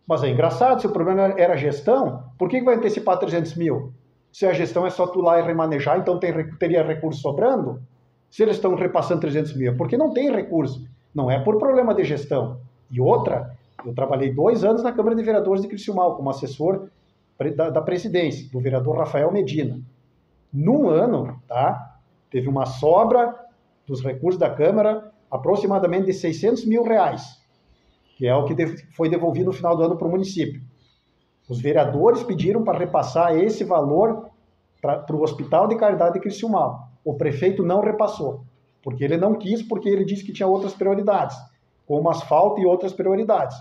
Mas é engraçado, se o problema era gestão, por que vai antecipar 300 mil? Se a gestão é só tu lá e remanejar, então teria recurso sobrando? Se eles estão repassando 300 mil, porque não tem recurso. Não é por problema de gestão. E outra, eu trabalhei 2 anos na Câmara de Vereadores de Criciúmal, como assessor da presidência, do vereador Rafael Medina. Num ano, tá, teve uma sobra dos recursos da Câmara, aproximadamente de 600 mil reais, que é o que foi devolvido no final do ano para o município. Os vereadores pediram para repassar esse valor para o Hospital de Caridade de Criciúmal. O prefeito não repassou, porque ele não quis, porque ele disse que tinha outras prioridades, como asfalto e outras prioridades.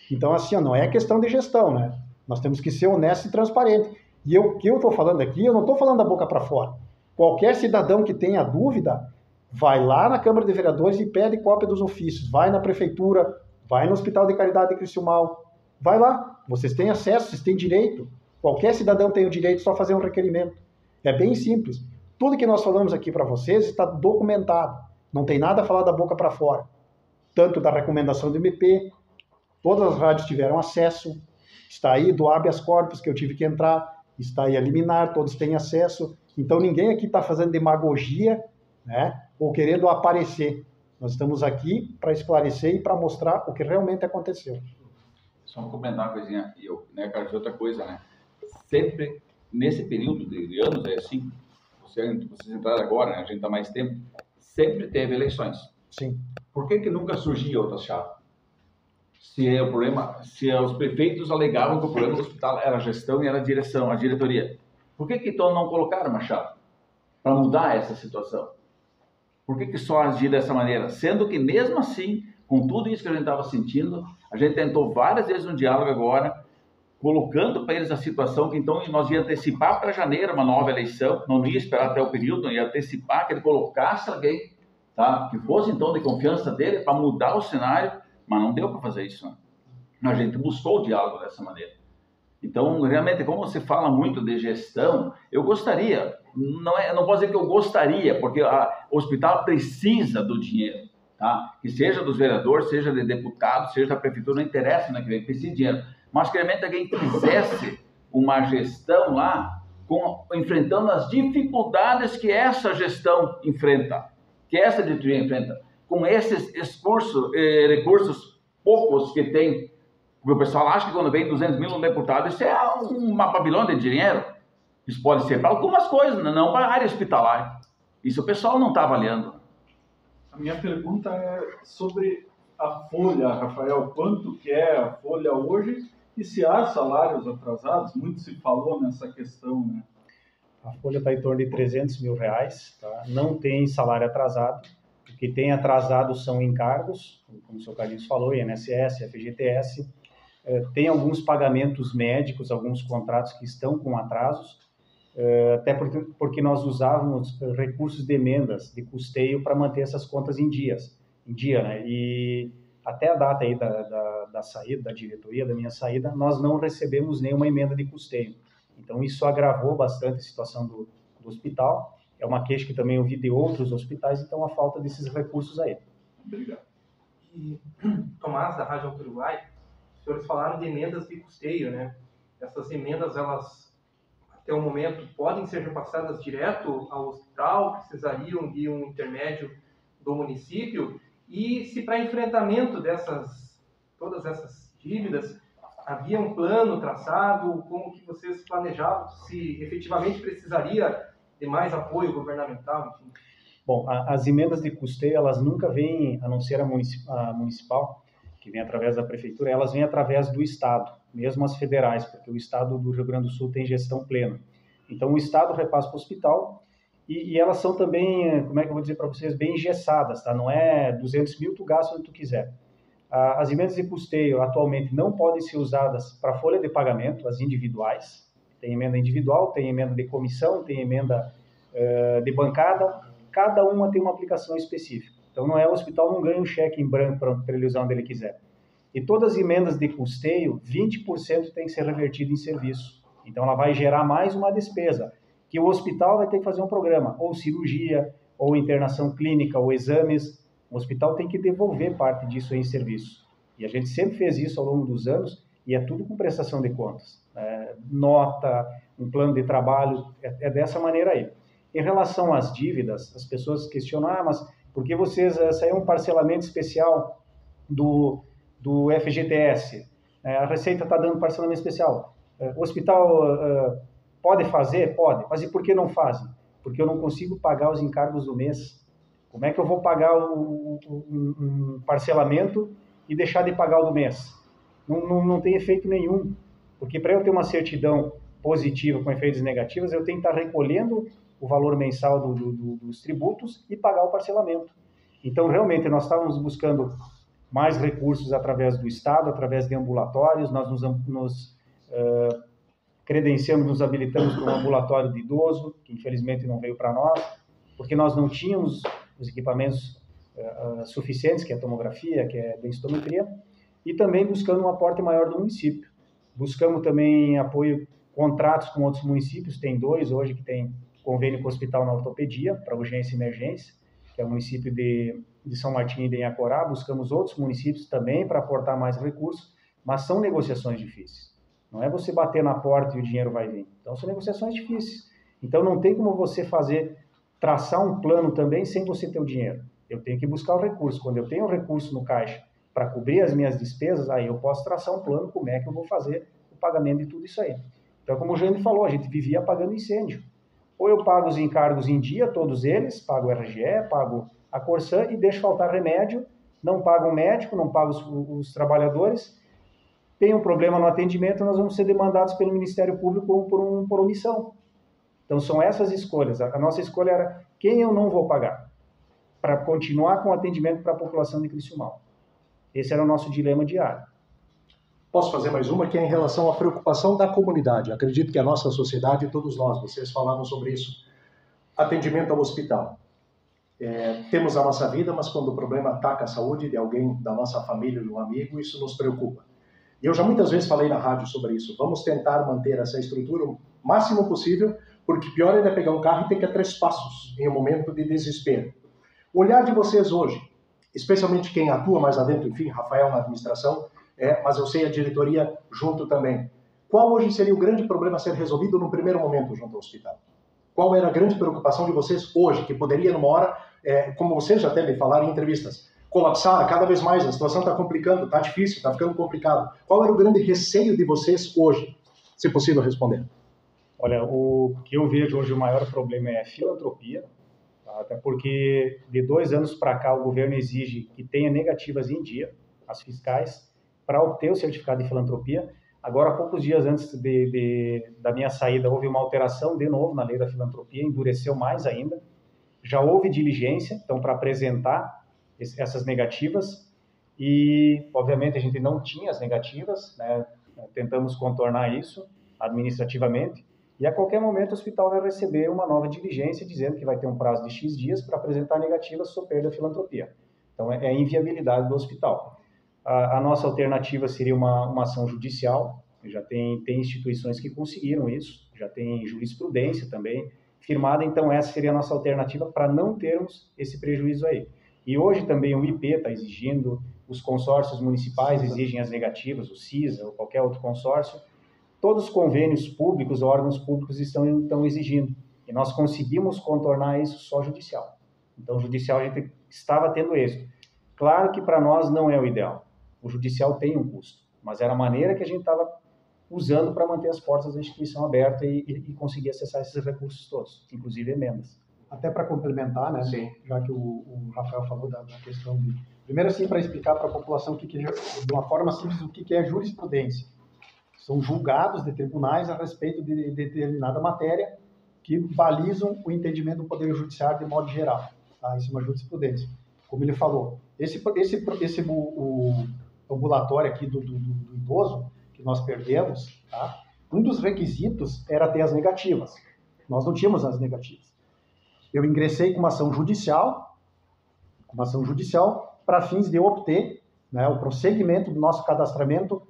Então, assim, não é questão de gestão, né? Nós temos que ser honestos e transparentes. E o que eu estou falando aqui, eu não estou falando da boca para fora. Qualquer cidadão que tenha dúvida, vai lá na Câmara de Vereadores e pede cópia dos ofícios. Vai na Prefeitura, vai no Hospital de Caridade de Criciúmal. Vai lá, vocês têm acesso, vocês têm direito. Qualquer cidadão tem o direito de só fazer um requerimento. É bem simples. Tudo que nós falamos aqui para vocês está documentado. Não tem nada a falar da boca para fora. Tanto da recomendação do MP, todas as rádios tiveram acesso. Está aí do habeas corpus que eu tive que entrar. Está aí a liminar, todos têm acesso. Então ninguém aqui está fazendo demagogia, né, ou querendo aparecer. Nós estamos aqui para esclarecer e para mostrar o que realmente aconteceu. Só comentar uma coisinha, né, Carlos, outra coisa, né? Sempre, nesse período de anos, é assim, vocês entraram agora, né, a gente está mais tempo, sempre teve eleições. Sim. Por que nunca surgia outra chave? Se os prefeitos alegavam que o problema do hospital era a gestão e era a direção, a diretoria. Por que então não colocaram uma chave para mudar essa situação? Por que só agir dessa maneira? Sendo que mesmo assim, com tudo isso que a gente estava sentindo, a gente tentou várias vezes um diálogo agora, colocando para eles a situação que então nós ia antecipar para janeiro uma nova eleição, não ia esperar até o período, ia antecipar que ele colocasse alguém, tá? Que fosse então de confiança dele para mudar o cenário, mas não deu para fazer isso, né? A gente buscou o diálogo dessa maneira. Então, realmente, como você fala muito de gestão, eu gostaria, não posso dizer que eu gostaria, porque o hospital precisa do dinheiro, tá? Que seja dos vereadores, seja de deputados, seja da prefeitura, não interessa, né, que vem, precisa de dinheiro. Mas, realmente, alguém fizesse uma gestão lá, enfrentando as dificuldades que essa gestão enfrenta, que essa diretoria enfrenta, com esses recursos poucos que tem. Porque o pessoal acha que quando vem 200 mil no deputado, isso é uma Babilônia de dinheiro. Isso pode ser para algumas coisas, não para a área hospitalar. Isso o pessoal não está avaliando. A minha pergunta é sobre a folha, Rafael. Quanto que é a folha hoje e se há salários atrasados? Muito se falou nessa questão, né? A folha está em torno de 300 mil reais. Tá? Não tem salário atrasado. O que tem atrasado são encargos, como o senhor Carlinhos falou, INSS, FGTS. Tem alguns pagamentos médicos, alguns contratos que estão com atrasos, até porque nós usávamos recursos de emendas, de custeio, para manter essas contas em dia, né? E até a data aí da saída, da diretoria, da minha saída, nós não recebemos nenhuma emenda de custeio. Então, isso agravou bastante a situação do hospital. É uma queixa que também eu vi de outros hospitais, então a falta desses recursos aí. Obrigado. E, Tomás, da Rádio Uruguai, os senhores falaram de emendas de custeio, né? Essas emendas, elas, até o momento, podem ser repassadas direto ao hospital, precisariam de um intermédio do município? E se para enfrentamento todas essas dívidas, havia um plano traçado, como que vocês planejavam, se efetivamente precisaria de mais apoio governamental, enfim? Bom, as emendas de custeio, elas nunca vêm, a não ser a municipal, que vem através da prefeitura, elas vêm através do Estado, mesmo as federais, porque o Estado do Rio Grande do Sul tem gestão plena. Então, o Estado repassa para o hospital e elas são também, como é que eu vou dizer para vocês, bem engessadas, tá? Não é 200 mil, tu gasta onde tu quiser. As emendas de custeio, atualmente, não podem ser usadas para folha de pagamento, as individuais. Tem emenda individual, tem emenda de comissão, tem emenda de bancada. Cada uma tem uma aplicação específica. Então, o hospital não ganha um cheque em branco para ele usar onde ele quiser. E todas as emendas de custeio, 20% tem que ser revertido em serviço. Então, ela vai gerar mais uma despesa, que o hospital vai ter que fazer um programa, ou cirurgia, ou internação clínica, ou exames. O hospital tem que devolver parte disso em serviço. E a gente sempre fez isso ao longo dos anos, e é tudo com prestação de contas. Nota, um plano de trabalho, é dessa maneira aí. Em relação às dívidas, as pessoas questionam, mas por que vocês saiu um parcelamento especial do FGTS? A Receita está dando parcelamento especial. O hospital pode fazer? Pode. Mas e por que não fazem? Porque eu não consigo pagar os encargos do mês. Como é que eu vou pagar um parcelamento e deixar de pagar o do mês? Não tem efeito nenhum. Porque para eu ter uma certidão positiva com efeitos negativos, eu tenho que estar recolhendo o valor mensal dos tributos e pagar o parcelamento. Então, realmente, nós estávamos buscando mais recursos através do Estado, através de ambulatórios. Nós nos credenciamos, nos habilitamos para um ambulatório de idoso, que infelizmente não veio para nós, porque nós não tínhamos os equipamentos suficientes, que é a tomografia, que é a densitometria, e também buscando um aporte maior do município. Buscamos também apoio, contratos com outros municípios, tem 2 hoje que tem convênio com o hospital na ortopedia, para urgência e emergência, que é o município de São Martim e de Inhacorá. Buscamos outros municípios também para aportar mais recursos, mas são negociações difíceis. Não é você bater na porta e o dinheiro vai vir. Então, são negociações difíceis. Então, não tem como você traçar um plano também sem você ter o dinheiro. Eu tenho que buscar o recurso. Quando eu tenho o recurso no caixa para cobrir as minhas despesas, aí eu posso traçar um plano como é que eu vou fazer o pagamento de tudo isso aí. Então, como o Jânio falou, a gente vivia apagando incêndio. Ou eu pago os encargos em dia, todos eles, pago o RGE, pago a Corsã e deixo faltar remédio, não pago o médico, não pago os trabalhadores. Tem um problema no atendimento, nós vamos ser demandados pelo Ministério Público por omissão. Então, são essas escolhas. A nossa escolha era quem eu não vou pagar. para continuar com o atendimento para a população de Criciúmal. Esse era o nosso dilema diário. Posso fazer mais uma, que é em relação à preocupação da comunidade. Acredito que a nossa sociedade, todos nós, vocês falavam sobre isso, atendimento ao hospital. Temos a nossa vida, mas quando o problema ataca a saúde de alguém da nossa família, de um amigo, isso nos preocupa. E eu já muitas vezes falei na rádio sobre isso. Vamos tentar manter essa estrutura o máximo possível, porque pior é pegar um carro e ter que ir a 3 passos em um momento de desespero. O olhar de vocês hoje, especialmente quem atua mais lá dentro, enfim, Rafael na administração, mas eu sei a diretoria junto também. Qual hoje seria o grande problema a ser resolvido no primeiro momento junto ao hospital? Qual era a grande preocupação de vocês hoje, que poderia numa hora, como vocês já até me falaram em entrevistas, colapsar cada vez mais, a situação está complicando, está difícil, está ficando complicado. Qual era o grande receio de vocês hoje, se possível responder? Olha, o que eu vejo hoje o maior problema é a filantropia, tá? Até porque de 2 anos para cá o governo exige que tenha negativas em dia, as fiscais, para obter o certificado de filantropia. Agora, há poucos dias antes da minha saída, houve uma alteração de novo na lei da filantropia, endureceu mais ainda. Já houve diligência, então, para apresentar essas negativas, e, obviamente, a gente não tinha as negativas, né? Tentamos contornar isso administrativamente, e a qualquer momento o hospital vai receber uma nova diligência dizendo que vai ter um prazo de X dias para apresentar negativas sob perda da filantropia. Então, é a inviabilidade do hospital. A nossa alternativa seria uma ação judicial, já tem instituições que conseguiram isso, já tem jurisprudência também firmada, então essa seria a nossa alternativa para não termos esse prejuízo aí. E hoje também o IP está exigindo, os consórcios municipais exigem as negativas, o CISA ou qualquer outro consórcio, todos os convênios públicos, órgãos públicos estão exigindo, e nós conseguimos contornar isso só judicial. Então o judicial a gente estava tendo êxito. Claro que para nós não é o ideal. O judicial tem um custo, mas era a maneira que a gente estava usando para manter as portas da instituição aberta e conseguir acessar esses recursos todos, inclusive emendas. Até para complementar, né? Sim. Já que o Rafael falou da questão de... Primeiro, assim, para explicar para a população de uma forma simples o que é jurisprudência. São julgados de tribunais a respeito de determinada matéria que balizam o entendimento do Poder Judiciário de modo geral. Tá? Isso é uma jurisprudência. Como ele falou, o ambulatório aqui do idoso, que nós perdemos, tá? Um dos requisitos era ter as negativas. Nós não tínhamos as negativas. Eu ingressei com uma ação judicial para fins de obter, né, o prosseguimento do nosso cadastramento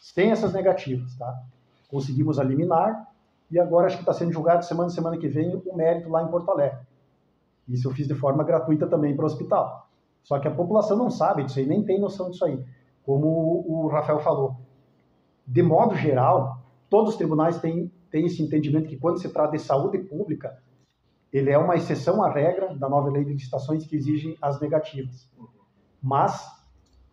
sem essas negativas. Tá? Conseguimos a liminar e agora acho que está sendo julgado semana que vem o mérito lá em Porto Alegre. Isso eu fiz de forma gratuita também para o hospital. Só que a população não sabe disso aí, nem tem noção disso aí. Como o Rafael falou, de modo geral, todos os tribunais têm esse entendimento que quando se trata de saúde pública, ele é uma exceção à regra da nova lei de licitações que exige as negativas. Mas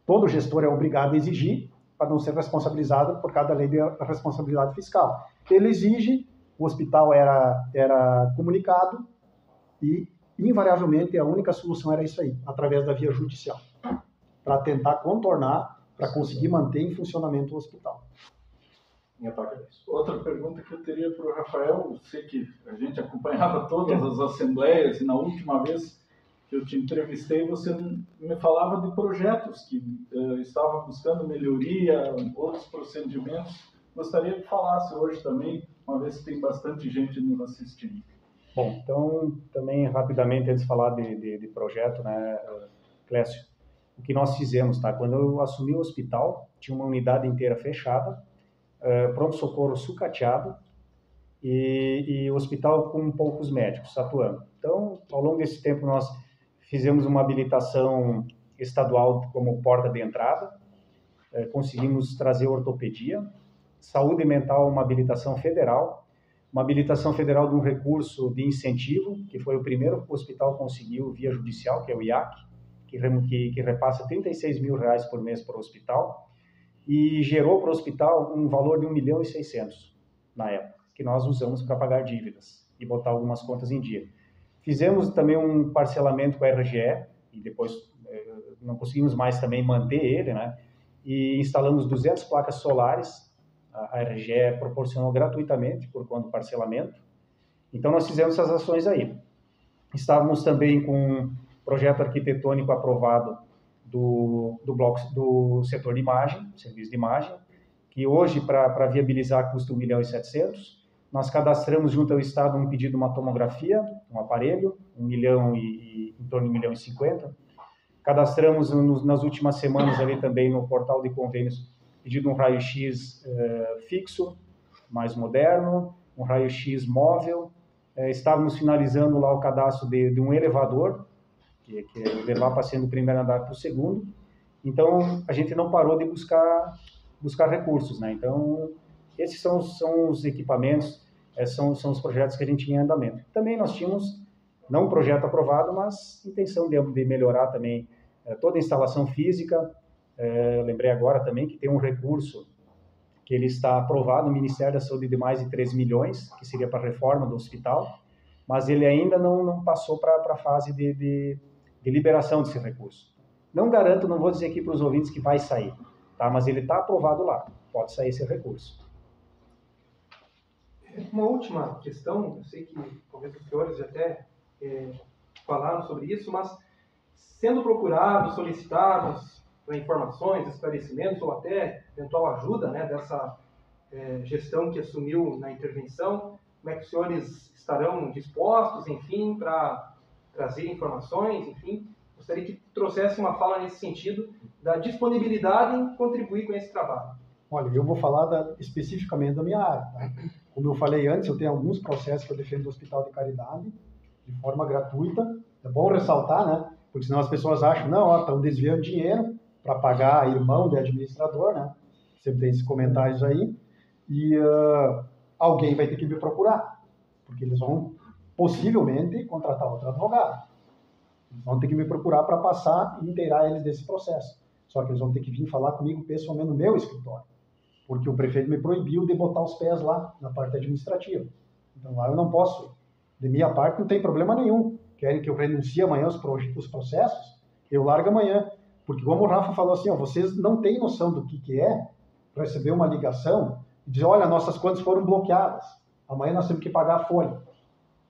todo gestor é obrigado a exigir para não ser responsabilizado por cada lei de responsabilidade fiscal. Ele exige, o hospital era comunicado e, invariavelmente, a única solução era isso aí, através da via judicial, para tentar contornar, para conseguir manter em funcionamento o hospital. Outra pergunta que eu teria para o Rafael, eu sei que a gente acompanhava todas as assembleias e na última vez que eu te entrevistei, você me falava de projetos que estavam buscando melhoria, outros procedimentos. Gostaria que falasse hoje também, uma vez que tem bastante gente nos assistindo. Bom, então, também rapidamente, antes de falar de projeto, né, Clécio, o que nós fizemos, tá? Quando eu assumi o hospital, tinha uma unidade inteira fechada, pronto-socorro sucateado e o hospital com poucos médicos atuando. Então, ao longo desse tempo, nós fizemos uma habilitação estadual como porta de entrada, conseguimos trazer ortopedia, saúde mental, uma habilitação federal de um recurso de incentivo, que foi o primeiro que o hospital conseguiu via judicial, que é o IAC, que repassa R$36 mil por mês para o hospital, e gerou para o hospital um valor de 1.600.000 na época, que nós usamos para pagar dívidas e botar algumas contas em dia. Fizemos também um parcelamento com a RGE, e depois não conseguimos mais também manter ele, né? E instalamos 200 placas solares, a RGE proporcionou gratuitamente por conta do parcelamento. Então nós fizemos essas ações aí. Estávamos também com projeto arquitetônico aprovado do setor de imagem, serviço de imagem, que hoje, para viabilizar, custa R$ 1.700.000. Nós cadastramos junto ao Estado um pedido de uma tomografia, um aparelho, em torno de R$ 1.050.000. Cadastramos nas últimas semanas ali também no portal de convênios pedido um raio-x fixo, mais moderno, um raio-x móvel. Estávamos finalizando lá o cadastro de um elevador, que é levar paciente do primeiro andar para o segundo. Então, a gente não parou de buscar recursos, né? Então, esses são os equipamentos, são os projetos que a gente tinha em andamento. Também nós tínhamos, não um projeto aprovado, mas intenção de melhorar também toda a instalação física. Lembrei agora também que tem um recurso que ele está aprovado no Ministério da Saúde de mais de 3 milhões, que seria para a reforma do hospital, mas ele ainda não passou para a fase de liberação desse recurso. Não garanto, não vou dizer aqui para os ouvintes que vai sair, tá? Mas ele está aprovado lá, pode sair esse recurso. Uma última questão, eu sei que talvez os senhores já até falaram sobre isso, mas sendo procurados, solicitados para informações, esclarecimentos ou até eventual ajuda, né, dessa gestão que assumiu na intervenção, como é que os senhores estarão dispostos, enfim, para trazer informações, enfim? Gostaria que trouxesse uma fala nesse sentido da disponibilidade em contribuir com esse trabalho. Olha, eu vou falar especificamente da minha área. Tá? Como eu falei antes, eu tenho alguns processos que eu defendo no Hospital de Caridade, de forma gratuita. É bom ressaltar, né? Porque senão as pessoas acham, não, estão desviando dinheiro para pagar irmão de administrador, né? Sempre tem esses comentários aí. E alguém vai ter que me procurar, porque eles vão possivelmente contratar outro advogado. Eles vão ter que me procurar para passar e inteirar eles desse processo. Só que eles vão ter que vir falar comigo pessoalmente no meu escritório, porque o prefeito me proibiu de botar os pés lá na parte administrativa. Então lá eu não posso. De minha parte não tem problema nenhum. Querem que eu renuncie amanhã os processos? Eu largo amanhã. Porque como o Rafa falou assim, vocês não têm noção do que é receber uma ligação e dizer, olha, nossas contas foram bloqueadas. Amanhã nós temos que pagar a folha.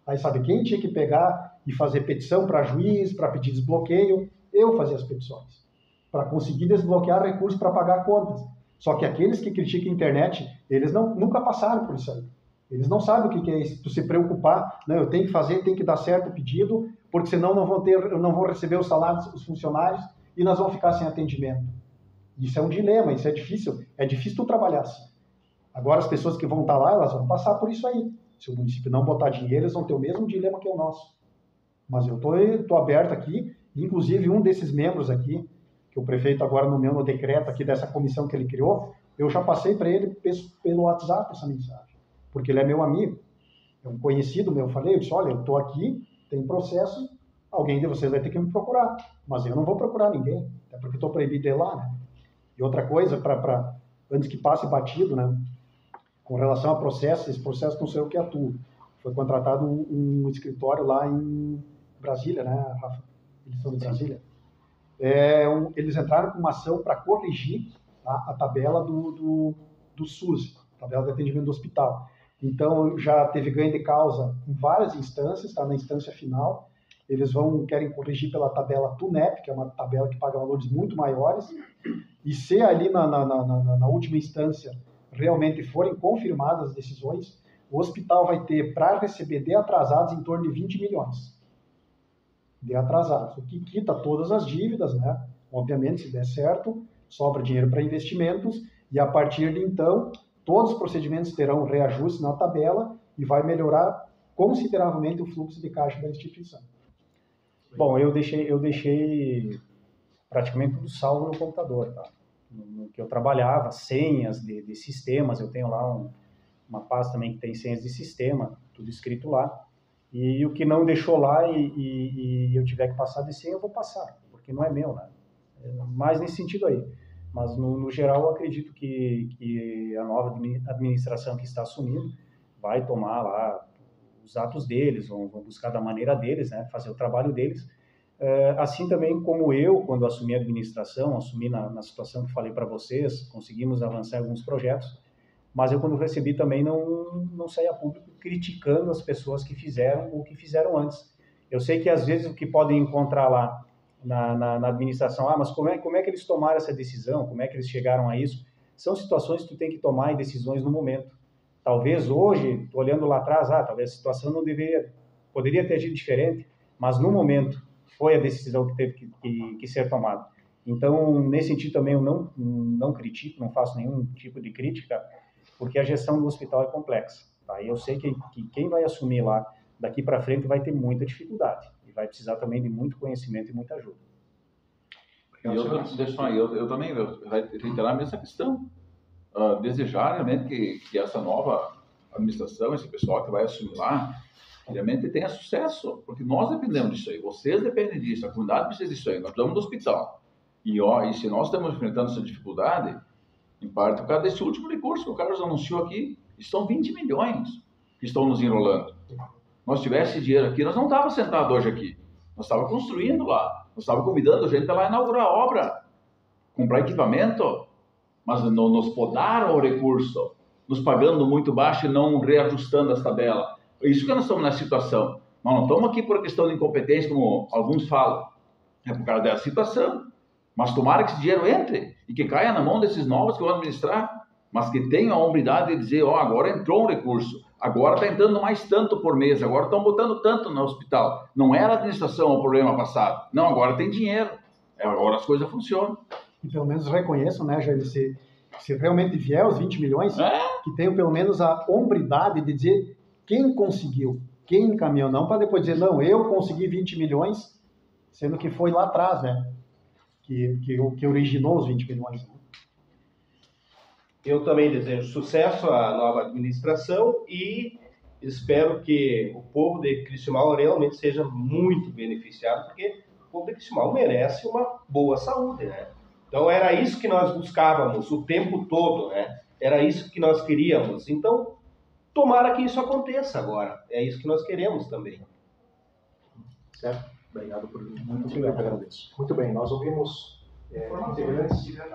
Aí sabe quem tinha que pegar e fazer petição para juiz, para pedir desbloqueio? Eu fazia as petições. Para conseguir desbloquear recursos para pagar contas. Só que aqueles que criticam a internet, eles nunca passaram por isso aí. Eles não sabem o que é isso, tu se preocupar, não, eu tenho que fazer, tem que dar certo o pedido, porque senão não vão receber os salários, os funcionários, e nós vamos ficar sem atendimento. Isso é um dilema, isso é difícil tu trabalhar assim. Agora as pessoas que vão estar lá, elas vão passar por isso aí. Se o município não botar dinheiro, eles vão ter o mesmo dilema que o nosso. Mas eu tô aberto aqui, inclusive um desses membros aqui, que o prefeito agora nomeou no decreto aqui dessa comissão que ele criou, eu já passei para ele pelo WhatsApp essa mensagem, porque ele é meu amigo, é um conhecido meu. Eu disse, olha, eu estou aqui, tem processo, alguém de vocês vai ter que me procurar, mas eu não vou procurar ninguém, até porque estou proibido de ir lá, né? E outra coisa, antes que passe batido, né, com relação a processos, esse processo não sei eu que atuo. Foi contratado um escritório lá em Brasília, né, Rafa? Eles são de Brasília. Eles entraram com uma ação para corrigir a tabela do SUS, tabela de atendimento do hospital. Então, já teve ganho de causa em várias instâncias, está na instância final. Eles querem corrigir pela tabela TUNEP, que é uma tabela que paga valores muito maiores, e se ali na última instância realmente forem confirmadas as decisões, o hospital vai ter, para receber de atrasados, em torno de 20 milhões de atrasados, o que quita todas as dívidas, né? Obviamente, se der certo, sobra dinheiro para investimentos, e a partir de então, todos os procedimentos terão reajuste na tabela e vai melhorar consideravelmente o fluxo de caixa da instituição. Bom, eu deixei praticamente tudo salvo no computador, tá? No que eu trabalhava, senhas de sistemas, eu tenho lá uma pasta também que tem senhas de sistema, tudo escrito lá. E o que não deixou lá e eu tiver que passar de senha, eu vou passar, porque não é meu, né? Mais nesse sentido aí. Mas, no geral, eu acredito que a nova administração que está assumindo vai tomar lá os atos deles, vão buscar da maneira deles, né? Fazer o trabalho deles. Assim também como eu, quando assumi a administração, assumi na situação que falei para vocês, conseguimos avançar em alguns projetos, mas eu, quando recebi, também não saí a público criticando as pessoas que fizeram ou que fizeram antes. Eu sei que às vezes o que podem encontrar lá na administração, mas como é que eles tomaram essa decisão, como é que eles chegaram a isso? São situações que tu tem que tomar e decisões no momento. Talvez hoje, olhando lá atrás, talvez a situação não poderia ter agido diferente, mas no momento foi a decisão que teve que ser tomada. Então, nesse sentido também eu não critico, não faço nenhum tipo de crítica, porque a gestão do hospital é complexa. Tá? E eu sei que quem vai assumir lá daqui para frente vai ter muita dificuldade e vai precisar também de muito conhecimento e muita ajuda. Eu também vou reiterar a mesma questão. Desejar realmente que essa nova administração, esse pessoal que vai assumir lá, realmente tenha sucesso, porque nós dependemos disso aí, vocês dependem disso, a comunidade precisa disso aí, nós precisamos do hospital. E se nós estamos enfrentando essa dificuldade, em parte por causa desse último recurso que o Carlos anunciou aqui, estão 20 milhões que estão nos enrolando. Nós tivesse dinheiro aqui, nós não estávamos sentados hoje aqui, nós estávamos construindo lá, nós estávamos convidando gente para lá inaugurar a obra, comprar equipamento, mas nos podaram o recurso, nos pagando muito baixo e não reajustando as tabelas. É isso que nós estamos nessa situação. Nós não estamos aqui por questão de incompetência, como alguns falam. É por causa dessa situação. Mas tomara que esse dinheiro entre e que caia na mão desses novos que vão administrar, mas que tenham a hombridade de dizer, agora entrou um recurso, agora está entrando mais tanto por mês, agora estão botando tanto no hospital. Não era a administração o problema passado. Não, agora tem dinheiro. Agora as coisas funcionam. E pelo menos reconheçam, né, Jair, se realmente vier os 20 milhões, que tenham pelo menos a hombridade de dizer quem conseguiu, quem encaminhou, não para depois dizer, não, eu consegui 20 milhões, sendo que foi lá atrás, né, que originou os 20 milhões. Né? Eu também desejo sucesso à nova administração e espero que o povo de Criciúmal realmente seja muito beneficiado, porque o povo de Criciúmal merece uma boa saúde, né? Então, era isso que nós buscávamos o tempo todo, né? Era isso que nós queríamos. Então, tomara que isso aconteça agora. É isso que nós queremos também. Certo? Obrigado por muito obrigado, agradeço. Muito bem, nós ouvimos integrantes da